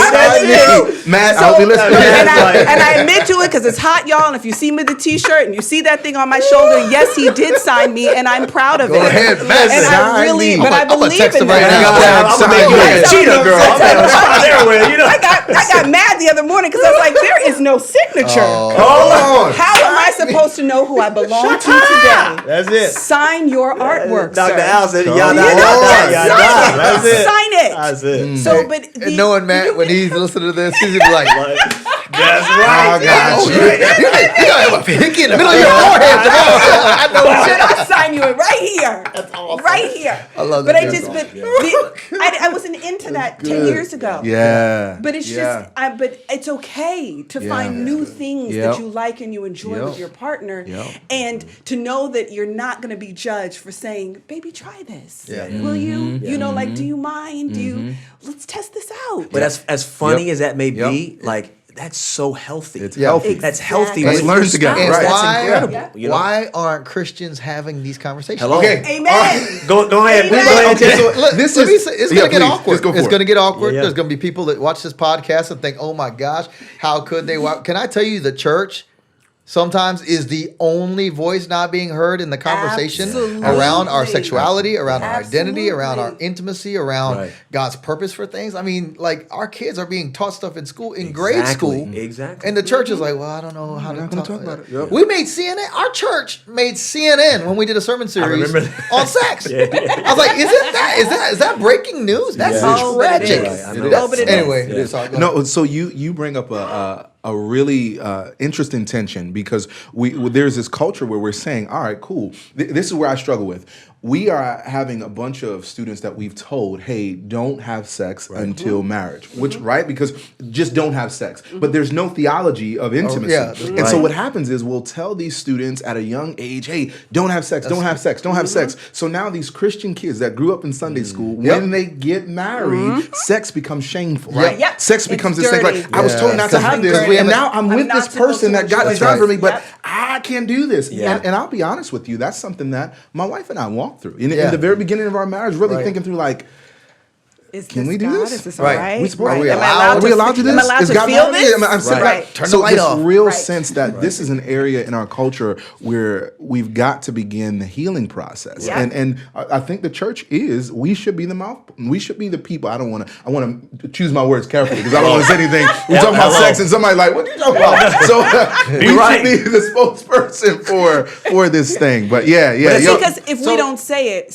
[SPEAKER 2] Matt, I'll be listening.
[SPEAKER 5] And I admit to it because it's hot, y'all. And if you see me with the T-shirt and you see that thing on my shoulder, yes, he did sign me, and I'm proud of it.
[SPEAKER 4] Go ahead, Matt.
[SPEAKER 5] And I really, but I believe in
[SPEAKER 4] right
[SPEAKER 5] that.
[SPEAKER 4] now.
[SPEAKER 3] I'm gonna make you a cheetah girl.
[SPEAKER 5] I got mad the other morning because I was like, there is no signature.
[SPEAKER 2] Hold on.
[SPEAKER 5] How am I supposed to know who I belong to today?
[SPEAKER 3] That's it.
[SPEAKER 5] Sign your artwork,
[SPEAKER 3] Dr.
[SPEAKER 5] sir.
[SPEAKER 3] Al said,
[SPEAKER 5] Sign
[SPEAKER 3] That's
[SPEAKER 5] it.
[SPEAKER 3] it.
[SPEAKER 5] Sign it.
[SPEAKER 3] That's it.
[SPEAKER 5] So, but
[SPEAKER 4] And knowing Matt, when he's listening to this, he's gonna be like,
[SPEAKER 3] That's right.
[SPEAKER 2] I got you.
[SPEAKER 4] you gotta have a hickey in the middle of your forehead. I know.
[SPEAKER 5] should I sign you right here? That's awesome. Right here.
[SPEAKER 4] I love
[SPEAKER 5] but
[SPEAKER 4] that.
[SPEAKER 5] I just, but I wasn't into that 10 years ago.
[SPEAKER 2] Yeah.
[SPEAKER 5] But it's just, but it's okay to find new things that you like and you enjoy with your partner, and to know that you're not going to be judged for saying, "Baby, try this. Will you? You know, like, do you mind? Do you? Let's test this out."
[SPEAKER 3] But as funny as that may be, like, that's so healthy.
[SPEAKER 2] It's healthy.
[SPEAKER 3] That's healthy.
[SPEAKER 2] Let's learn together.
[SPEAKER 4] And
[SPEAKER 2] Right.
[SPEAKER 3] That's
[SPEAKER 4] why,
[SPEAKER 3] incredible. You know?
[SPEAKER 4] why aren't Christians having these conversations?
[SPEAKER 3] Hello?
[SPEAKER 2] Okay.
[SPEAKER 5] Amen.
[SPEAKER 3] Go ahead.
[SPEAKER 5] Amen.
[SPEAKER 3] Go ahead.
[SPEAKER 2] Okay, so
[SPEAKER 4] It's
[SPEAKER 2] this
[SPEAKER 4] going
[SPEAKER 2] is
[SPEAKER 4] to get
[SPEAKER 2] please,
[SPEAKER 4] awkward.
[SPEAKER 2] just go for
[SPEAKER 4] It's
[SPEAKER 2] it.
[SPEAKER 4] going to get awkward.
[SPEAKER 3] Yeah.
[SPEAKER 4] There's going to be people that watch this podcast and think, "Oh my gosh, how could they?" Can I tell you, the church sometimes is the only voice not being heard in the conversation around our sexuality, around our identity, around our intimacy, around God's purpose for things. I mean, like, our kids are being taught stuff in school, in grade school.
[SPEAKER 3] Exactly.
[SPEAKER 4] And the church is like, "Well, I don't know how to talk
[SPEAKER 2] about it."
[SPEAKER 4] Yep. We made CNN. Our church made CNN when we did a sermon series on sex. I was like, is that breaking news? That's tragic. Anyway,
[SPEAKER 2] No, so you bring up a really interesting tension, because there's this culture where we're saying, all right, cool. This is where I struggle with. We are having a bunch of students that we've told, hey, don't have sex until marriage, which, because just don't have sex. But there's no theology of intimacy. And so what happens is we'll tell these students at a young age, hey, don't have sex, don't have sex, don't have sex. So now these Christian kids that grew up in Sunday school, when they get married, sex becomes shameful, right? Sex becomes this thing, like, I was told not to have this, and now I'm with this person that God has done for me, but I can't do this. And I'll be honest with you, that's something that my wife and I walked through. In the very beginning of our marriage, really thinking through, like, can we do this?
[SPEAKER 5] Is this all right?
[SPEAKER 2] Are we allowed to do this?
[SPEAKER 5] Am I allowed to feel this?
[SPEAKER 2] Turn the light off. Real sense that this is an area in our culture where we've got to begin the healing process. And I think the church we should be the mouth. We should be the people. I want to choose my words carefully, because I don't want to say anything. We're talking about sex and somebody's like, what are you talking about? So we should be the spokesperson for this thing. But
[SPEAKER 5] because if we don't say it,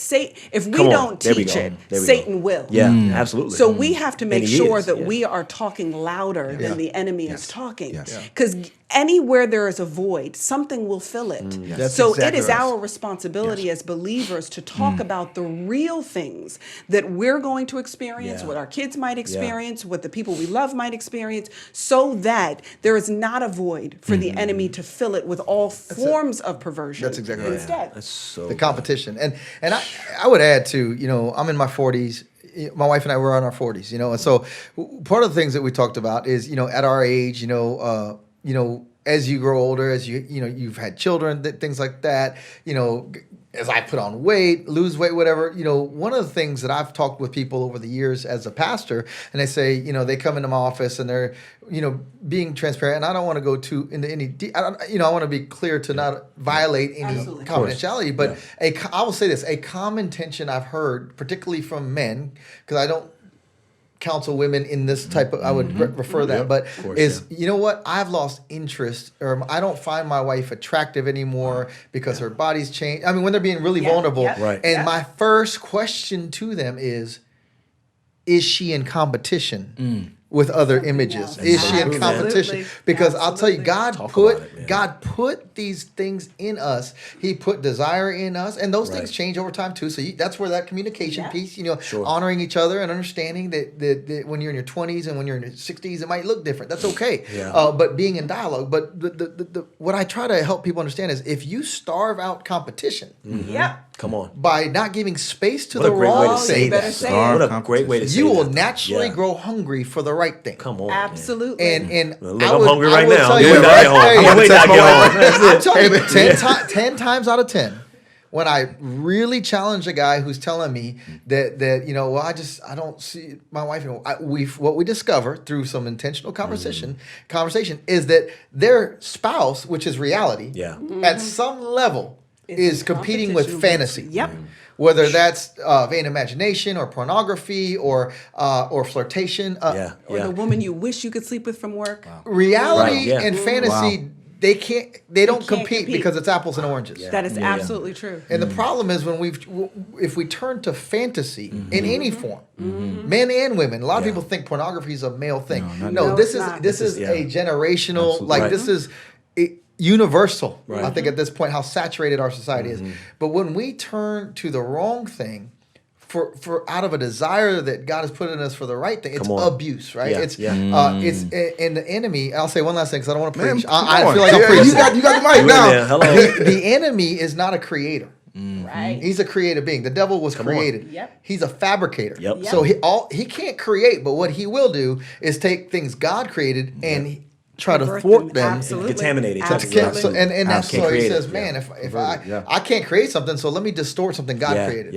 [SPEAKER 5] if we don't teach it, Satan will.
[SPEAKER 3] Absolutely.
[SPEAKER 5] So we have to make sure that we are talking louder than the enemy is talking. Because anywhere there is a void, something will fill it. So it is our responsibility as believers to talk about the real things that we're going to experience, what our kids might experience, what the people we love might experience, so that there is not a void for the enemy to fill it with all forms of perversion.
[SPEAKER 4] That's exactly right.
[SPEAKER 5] Instead.
[SPEAKER 3] That's so
[SPEAKER 4] the competition. And I would add too, I'm in my 40s. My wife and I were in our 40s, and so part of the things that we talked about is, at our age, as you grow older, as you've had children, things like that, as I put on weight, lose weight, whatever, one of the things that I've talked with people over the years as a pastor, and they say, they come into my office and they're, being transparent. And I don't want to go too into any, I want to be clear to not violate any confidentiality. But I will say this, a common tension I've heard, particularly from men, because I don't counsel women in this type of, I would refer that, but you know what? I've lost interest, or I don't find my wife attractive anymore because her body's changed. I mean, when they're being really vulnerable.
[SPEAKER 3] Right.
[SPEAKER 4] And my first question to them is she in competition with other images? Is she in competition? Because I'll tell you, God put these things in us. He put desire in us, and those things change over time too. So that's where that communication piece, honoring each other and understanding that when you're in your 20s and when you're in your 60s, it might look different. That's okay. But being in dialogue. But the what I try to help people understand is if you starve out competition,
[SPEAKER 3] come on,
[SPEAKER 4] by not giving space to the wrong thing,
[SPEAKER 3] what a great way to say
[SPEAKER 4] you will naturally grow hungry for the right thing.
[SPEAKER 3] Come on,
[SPEAKER 5] absolutely.
[SPEAKER 4] And
[SPEAKER 3] I'm hungry right now.
[SPEAKER 4] I'm telling you, 10 times out of 10, when I really challenge a guy who's telling me that I don't see my wife. What we discover through some intentional conversation is that their spouse, which is reality, at some level is competing with fantasy. Whether that's vain imagination or pornography or flirtation,
[SPEAKER 5] or the woman you wish you could sleep with from work.
[SPEAKER 4] Reality and fantasy, they don't compete because it's apples and oranges.
[SPEAKER 5] That is absolutely true.
[SPEAKER 4] And the problem is if we turn to fantasy in any form, men and women. A lot of people think pornography is a male thing. No, this is a generational. This is universal. I think at this point how saturated our society is. But when we turn to the wrong thing for out of a desire that God has put in us for the right thing, it's abuse, right? It's and the enemy. I'll say one last thing because I don't want to preach. I feel like I'm preaching. You got the mic now.
[SPEAKER 3] Hello.
[SPEAKER 4] The enemy is not a creator.
[SPEAKER 5] Right.
[SPEAKER 4] He's a creative being. The devil was created. He's a fabricator.
[SPEAKER 3] So
[SPEAKER 4] he can't create, but what he will do is take things God created and try to thwart them,
[SPEAKER 5] absolutely.
[SPEAKER 3] Contaminate it.
[SPEAKER 4] And that's why he says, man, if I can't create something, so let me distort something God created.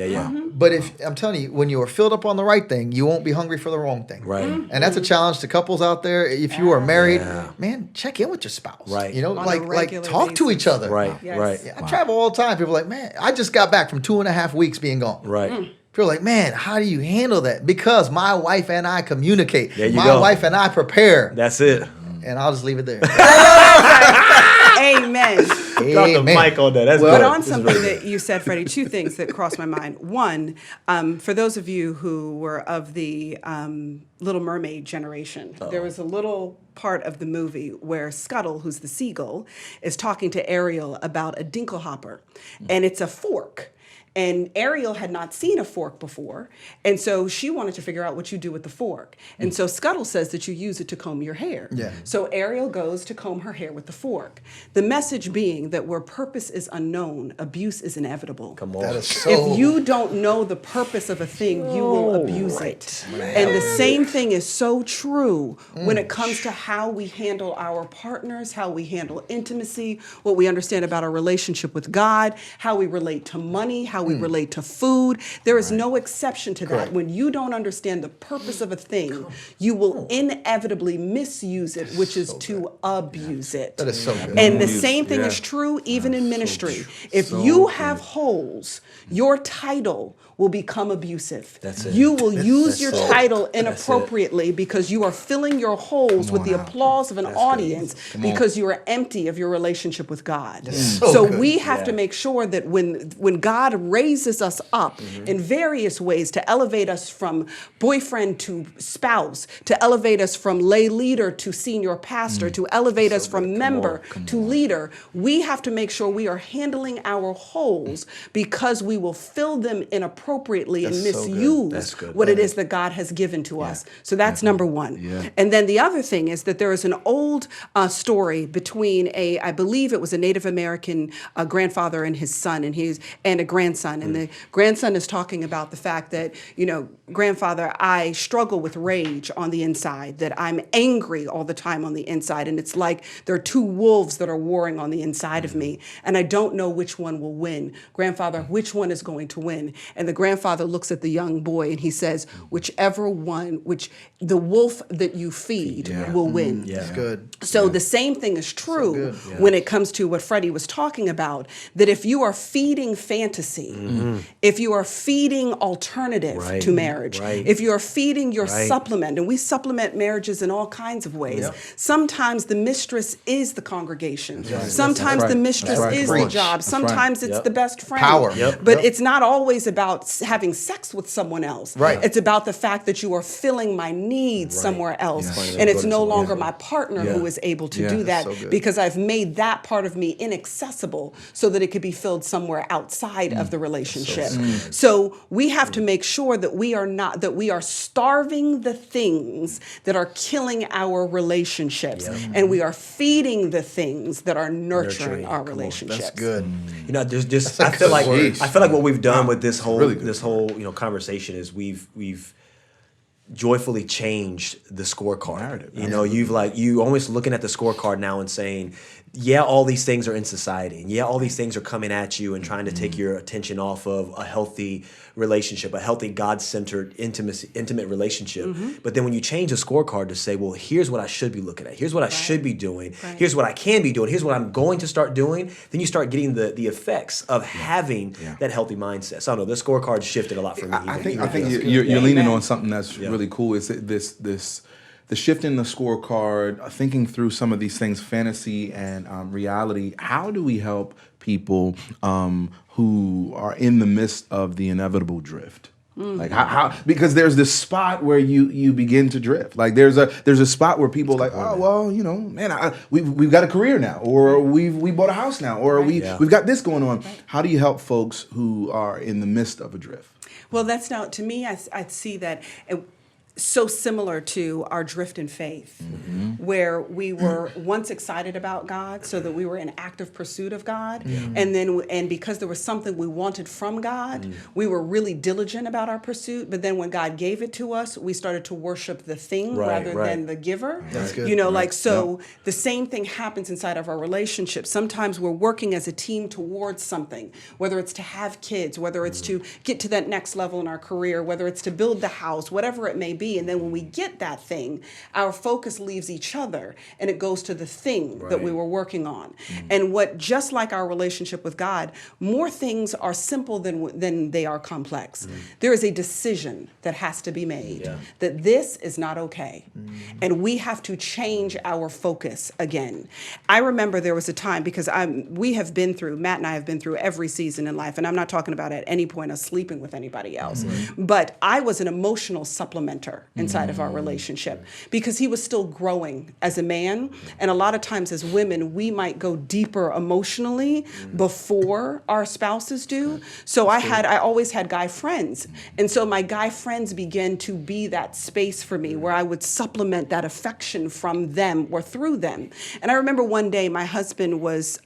[SPEAKER 4] But if I'm telling you, when you are filled up on the right thing, you won't be hungry for the wrong thing.
[SPEAKER 3] Right.
[SPEAKER 4] And that's a challenge to couples out there. If you are married, man, check in with your spouse.
[SPEAKER 3] Right.
[SPEAKER 4] Like talk to each other.
[SPEAKER 3] Right. Right.
[SPEAKER 4] I travel all the time. People are like, man, I just got back from 2.5 weeks being gone.
[SPEAKER 3] Right.
[SPEAKER 4] People are like, man, how do you handle that? Because my wife and I communicate.
[SPEAKER 3] There you
[SPEAKER 4] my
[SPEAKER 3] go.
[SPEAKER 4] wife and I prepare.
[SPEAKER 3] That's it.
[SPEAKER 4] And I'll just leave it there.
[SPEAKER 5] Amen.
[SPEAKER 3] Drop the mic on that. That's
[SPEAKER 5] But
[SPEAKER 3] good.
[SPEAKER 5] on something that you said, Freddie, two things that crossed my mind. One, for those of you who were of the Little Mermaid generation, there was a little part of the movie where Scuttle, who's the seagull, is talking to Ariel about a dinklehopper, and it's a fork. And Ariel had not seen a fork before, and so she wanted to figure out what you do with the fork. And so Scuttle says that you use it to comb your hair. So Ariel goes to comb her hair with the fork. The message being that where purpose is unknown, abuse is inevitable.
[SPEAKER 3] Come on.
[SPEAKER 4] That is so...
[SPEAKER 5] If you don't know the purpose of a thing, you will abuse it. And the same thing is so true when it comes to how we handle our partners, how we handle intimacy, what we understand about our relationship with God, how we relate to money, how we relate to food. There is no exception to that.
[SPEAKER 4] Correct.
[SPEAKER 5] When you don't understand the purpose of a thing, you will inevitably misuse it, which is to abuse it.
[SPEAKER 4] That is so good.
[SPEAKER 5] And the same thing is true even in ministry. If you have holes, your title will become abusive.
[SPEAKER 3] That's it.
[SPEAKER 5] You will use your title inappropriately because you are filling your holes with the applause of an audience because you are empty of your relationship with God. So we have to make sure that when God raises us up in various ways to elevate us from boyfriend to spouse, to elevate us from lay leader to senior pastor, to elevate us from member to leader, we have to make sure we are handling our holes because we will fill them inappropriately and misuse what it is that God has given to us. So that's number one. And then the other thing is that there is an old story between I believe it was a Native American grandfather and his son, and a grandfather grandson, and the grandson is talking about the fact that, grandfather, I struggle with rage on the inside, that I'm angry all the time on the inside, and it's like there are two wolves that are warring on the inside of me, and I don't know which one will win. Grandfather, which one is going to win? And the grandfather looks at the young boy and he says, whichever one, which the wolf that you feed will win.
[SPEAKER 4] That's good.
[SPEAKER 5] So the same thing is true when it comes to what Freddie was talking about, that if you are feeding fantasy, if you are feeding alternative to marriage, if you are feeding your supplement, and we supplement marriages in all kinds of ways, sometimes the mistress is the congregation. Sometimes the mistress is the job. Sometimes it's the best friend.
[SPEAKER 4] Power.
[SPEAKER 5] But it's not always about having sex with someone else. It's about the fact that you are filling my needs somewhere else. And it's no longer my partner who is able to do that because I've made that part of me inaccessible so that it could be filled somewhere outside of the relationship. So we have to make sure that we are starving the things that are killing our relationships, and we are feeding the things that are nurturing our relationships.
[SPEAKER 4] That's good.
[SPEAKER 3] There's just I feel like what we've done with this whole conversation is we've joyfully changed the scorecard. You almost looking at the scorecard now and saying, all these things are in society, and all these things are coming at you and trying to take your attention off of a healthy relationship, a healthy God-centered intimate relationship. But then when you change the scorecard to say, well, here's what I should be looking at, here's what I should be doing, here's what I can be doing, here's what I'm going to start doing, then you start getting the effects of having that healthy mindset. So I don't know, the scorecard shifted a lot for me.
[SPEAKER 2] I think you're leaning on something that's really cool. Is the shift in the scorecard, thinking through some of these things, fantasy and reality. How do we help people who are in the midst of the inevitable drift? Like how because there's this spot where you begin to drift. Like there's a spot where people are like, oh well, man, we've got a career now, or we bought a house now, or we've got this going on. How do you help folks who are in the midst of a drift?
[SPEAKER 5] Well, that's now, to me, I see that so similar to our drift in faith, where we were once excited about God, so that we were in active pursuit of God, and because there was something we wanted from God, we were really diligent about our pursuit. But then when God gave it to us, we started to worship the thing rather than the giver.
[SPEAKER 4] That's good.
[SPEAKER 5] The same thing happens inside of our relationships. Sometimes we're working as a team towards something, whether it's to have kids, whether it's to get to that next level in our career, whether it's to build the house, whatever it may be. And then when we get that thing, our focus leaves each other and it goes to the thing that we were working on. And just like our relationship with God, more things are simple than they are complex. There is a decision that has to be made that this is not okay. And we have to change our focus again. I remember there was a time, because Matt and I have been through every season in life, and I'm not talking about at any point of sleeping with anybody else, but I was an emotional supplementer inside of our relationship because he was still growing as a man. And a lot of times as women, we might go deeper emotionally before our spouses do. So I always had guy friends. And so my guy friends began to be that space for me where I would supplement that affection from them or through them. And I remember one day my husband was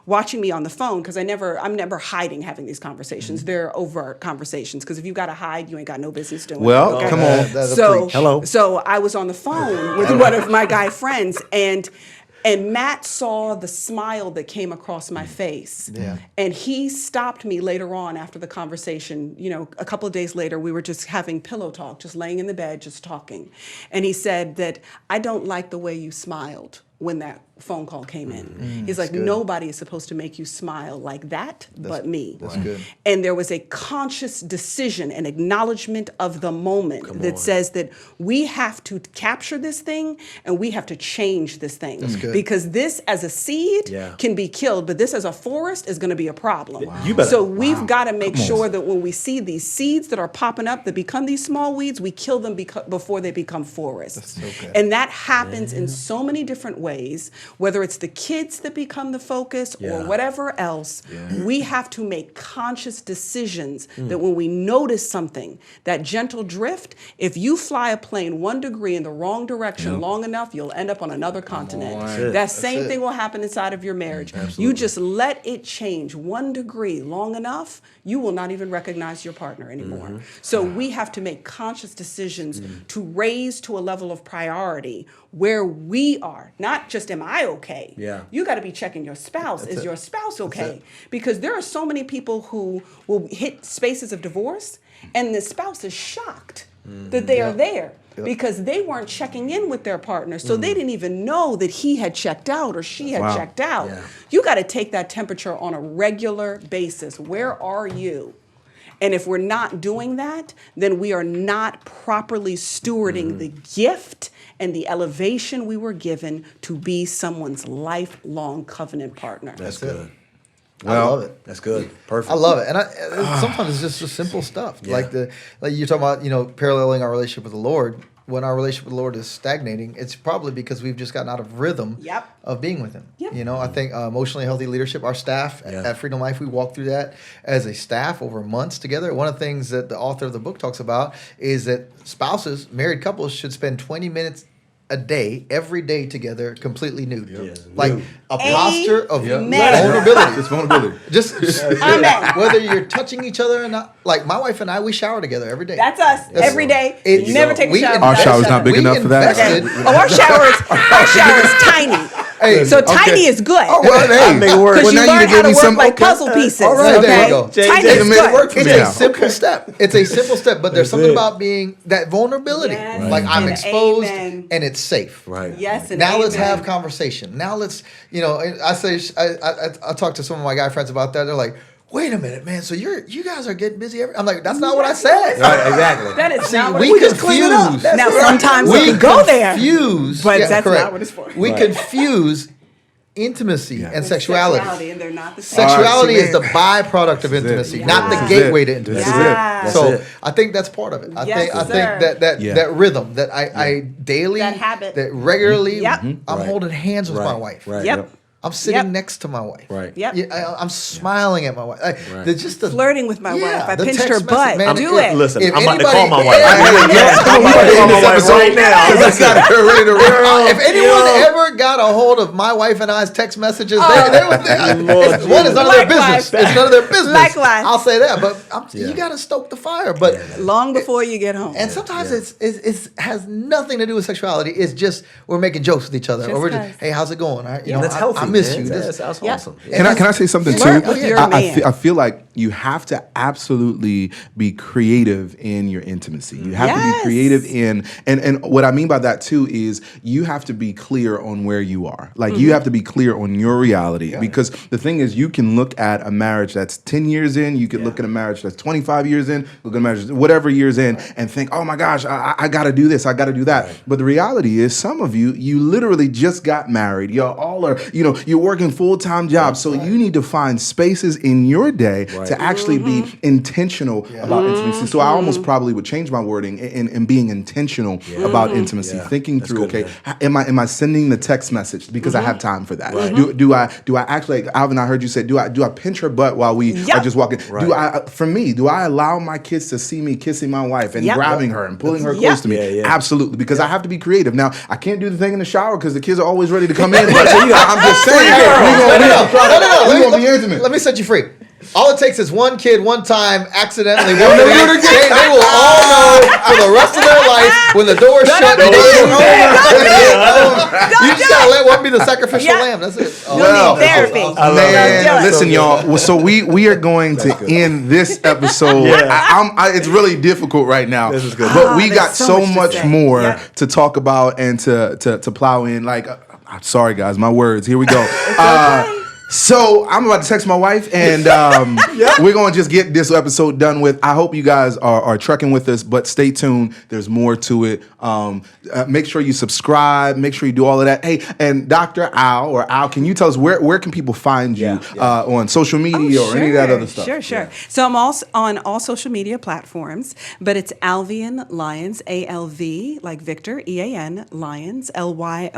[SPEAKER 5] watching me on the phone, because I'm never hiding having these conversations. They're overt conversations, because if you got to hide, you ain't got no business doing it.
[SPEAKER 2] Well, come on.
[SPEAKER 5] So I was on the phone with one of my guy friends, and Matt saw the smile that came across my face. And he stopped me later on after the conversation. A couple of days later, we were just having pillow talk, just laying in the bed, just talking. And he said that, I don't like the way you smiled when that phone call came in. He's like, nobody is supposed to make you smile like that but me.
[SPEAKER 4] That's good.
[SPEAKER 5] And there was a conscious decision, an acknowledgement of the moment that says that we have to capture this thing and we have to change this thing.
[SPEAKER 4] That's good.
[SPEAKER 5] Because this as a seed can be killed, but this as a forest is going to be a problem. So we've got to make sure that when we see these seeds that are popping up that become these small weeds, we kill them before they become forests.
[SPEAKER 4] That's so good.
[SPEAKER 5] And that happens in so many different ways. whether it's the kids that become the focus or whatever else, we have to make conscious decisions that when we notice something, that gentle drift, if you fly a plane 1 degree in the wrong direction long enough, you'll end up on another continent. That same thing will happen inside of your marriage. You just let it change 1 degree long enough, you will not even recognize your partner anymore. So we have to make conscious decisions to raise to a level of priority where we are, not just am I okay? You got to be checking your spouse. Is your spouse okay? Because there are so many people who will hit spaces of divorce and the spouse is shocked that they are there. Because they weren't checking in with their partner. So they didn't even know that he had checked out or she had checked out. You got to take that temperature on a regular basis. Where are you? And if we're not doing that, then we are not properly stewarding the gift and the elevation we were given to be someone's lifelong covenant partner.
[SPEAKER 3] That's good.
[SPEAKER 4] I love it.
[SPEAKER 3] That's good. Perfect.
[SPEAKER 4] I love it, and sometimes it's just the simple stuff, like you're talking about, paralleling our relationship with the Lord. When our relationship with the Lord is stagnating, it's probably because we've just gotten out of rhythm of being with Him. I think emotionally healthy leadership. Our staff at Freedom Life, we walked through that as a staff over months together. One of the things that the author of the book talks about is that spouses, married couples, should spend 20 minutes a day, every day together, completely nude. Like a posture of vulnerability.
[SPEAKER 2] It's vulnerability.
[SPEAKER 4] Just whether you're touching each other or not. Like my wife and I, we shower together every day.
[SPEAKER 5] That's us. Every day. You never take a shower.
[SPEAKER 2] Our shower's not big enough for that.
[SPEAKER 5] Our shower is tiny. So tiny is good.
[SPEAKER 2] Oh, well, hey.
[SPEAKER 5] Because you learn how to work like puzzle pieces.
[SPEAKER 4] All right, there you go.
[SPEAKER 5] Tiny is good.
[SPEAKER 4] It's a simple step. It's a simple step, but there's something about being that vulnerability. Like I'm exposed and it's safe.
[SPEAKER 3] Right.
[SPEAKER 5] Yes. And
[SPEAKER 4] now let's have conversation. Now let's, I talk to some of my guy friends about that. They're like, wait a minute, man. So you guys are getting busy. I'm like, that's not what I said.
[SPEAKER 3] Right, exactly.
[SPEAKER 5] That is not what
[SPEAKER 4] we confuse.
[SPEAKER 5] Now sometimes we go there, but that's not what it's for.
[SPEAKER 4] We confuse intimacy and sexuality.
[SPEAKER 5] And they're not the same.
[SPEAKER 4] Sexuality is the byproduct of intimacy, not the gateway to intimacy. So I think that's part of it. I think that rhythm that I daily,
[SPEAKER 5] that habit,
[SPEAKER 4] that regularly, I'm holding hands with my wife.
[SPEAKER 5] Yep.
[SPEAKER 4] I'm sitting next to my wife.
[SPEAKER 3] Right.
[SPEAKER 5] Yep.
[SPEAKER 4] I'm smiling at my wife. Just
[SPEAKER 5] flirting with my wife. I pinched her butt.
[SPEAKER 4] Man,
[SPEAKER 5] do it.
[SPEAKER 3] Listen,
[SPEAKER 4] if
[SPEAKER 3] I'm about to
[SPEAKER 4] anybody-
[SPEAKER 3] call my wife.
[SPEAKER 4] I'm
[SPEAKER 3] about to call my wife right now.
[SPEAKER 4] If anyone ever got a hold of my wife and I's text messages, one is none of their business. It's none of their business.
[SPEAKER 5] Likewise.
[SPEAKER 4] I'll say that, but you got to stoke the fire. But
[SPEAKER 5] long before you get home.
[SPEAKER 4] and sometimes it has nothing to do with sexuality. It's just we're making jokes with each other, or we're just, hey, how's it going?
[SPEAKER 3] That's healthy.
[SPEAKER 4] I miss you.
[SPEAKER 3] That's awesome.
[SPEAKER 2] Can I say something
[SPEAKER 5] Flirt
[SPEAKER 2] too?
[SPEAKER 5] with your man.
[SPEAKER 2] I feel like you have to absolutely be creative in your intimacy. You have to be creative in, and what I mean by that too is you have to be clear on where you are. Like you have to be clear on your reality, because the thing is, you can look at a marriage that's 10 years in, you could look at a marriage that's 25 years in, look at a marriage whatever years in, and think, oh my gosh, I got to do this, I got to do that. But the reality is, some of you literally just got married. Y'all all are, you're working full-time jobs, so you need to find spaces in your day to actually be intentional about intimacy. So I almost probably would change my wording in being intentional about intimacy, thinking through,
[SPEAKER 3] good,
[SPEAKER 2] am I sending the text message because I have time for that? Do I actually, like, Alvin, I heard you say, do I pinch her butt while we are just walking? Do I allow my kids to see me kissing my wife and grabbing her and pulling her close to me? Absolutely, because I have to be creative. Now, I can't do the thing in the shower because the kids are always ready to come in. But I'm just saying, we're going to be intimate.
[SPEAKER 4] Let me set you free. All it takes is one kid, one time, accidentally. They will all know for the rest of their life when the door is shut. You just gotta let one be the sacrificial lamb. That's it.
[SPEAKER 5] No need therapy.
[SPEAKER 2] Man, listen, y'all. So we are going to end this episode. It's really difficult right now.
[SPEAKER 3] This is good.
[SPEAKER 2] But we got so
[SPEAKER 5] much
[SPEAKER 2] much more to talk about and to plow in. Like, sorry guys, my words. Here we go. So I'm about to text my wife, and we're going to just get this episode done with. I hope you guys are trekking with us, but stay tuned. There's more to it. Make sure you subscribe. Make sure you do all of that. Hey, and Dr. Al, can you tell us where can people find you on social media or any of that other stuff?
[SPEAKER 5] Sure. Yeah. So I'm also on all social media platforms, but it's Alvian Lyons, ALV, like Victor, EAN, Lyons, LYONS.com,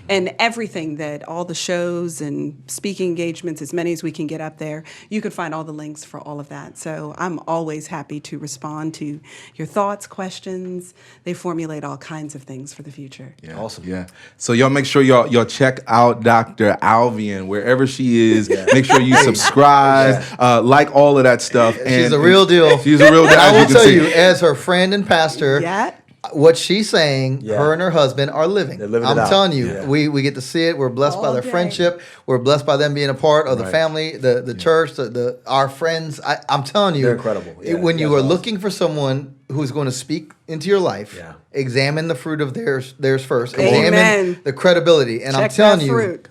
[SPEAKER 5] and everything that all the shows and speaking engagements, as many as we can get up there, you can find all the links for all of that. So I'm always happy to respond to your thoughts, questions. They formulate all kinds of things for the future.
[SPEAKER 2] Yeah. Awesome. Yeah. So y'all make sure y'all check out Dr. Alvian wherever she is. Make sure you subscribe, like all of that stuff.
[SPEAKER 4] She's a real deal.
[SPEAKER 2] She's a real deal.
[SPEAKER 4] I will tell you, as her friend and pastor.
[SPEAKER 5] Yeah.
[SPEAKER 4] What she's saying, her and her husband are living.
[SPEAKER 3] They're living
[SPEAKER 4] I'm
[SPEAKER 3] it out.
[SPEAKER 4] telling you, we get to see it. We're blessed by their friendship. We're blessed by them being a part of the family, the church, our friends. I'm telling you,
[SPEAKER 3] they're incredible.
[SPEAKER 4] When you are looking for someone who's going to speak into your life, examine the fruit of theirs first.
[SPEAKER 5] Amen.
[SPEAKER 4] Examine the credibility. And
[SPEAKER 5] Check
[SPEAKER 4] I'm telling
[SPEAKER 5] that
[SPEAKER 4] you,
[SPEAKER 5] fruit.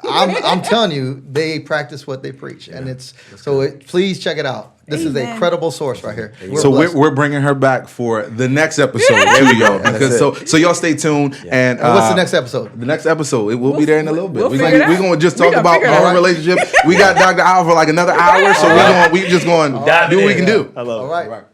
[SPEAKER 4] I'm telling you, they practice what they preach, and it's so. Please check it out. This is a credible source right here.
[SPEAKER 2] We're bringing her back for the next episode. There we go. Because so y'all stay tuned. And
[SPEAKER 4] what's the next episode?
[SPEAKER 2] The next episode, we'll be there in a little bit. We're
[SPEAKER 5] gonna
[SPEAKER 2] just talk about our relationship. We got Dr. Al for like another hour, so we just going to do what we can do.
[SPEAKER 3] I love it.
[SPEAKER 4] All right.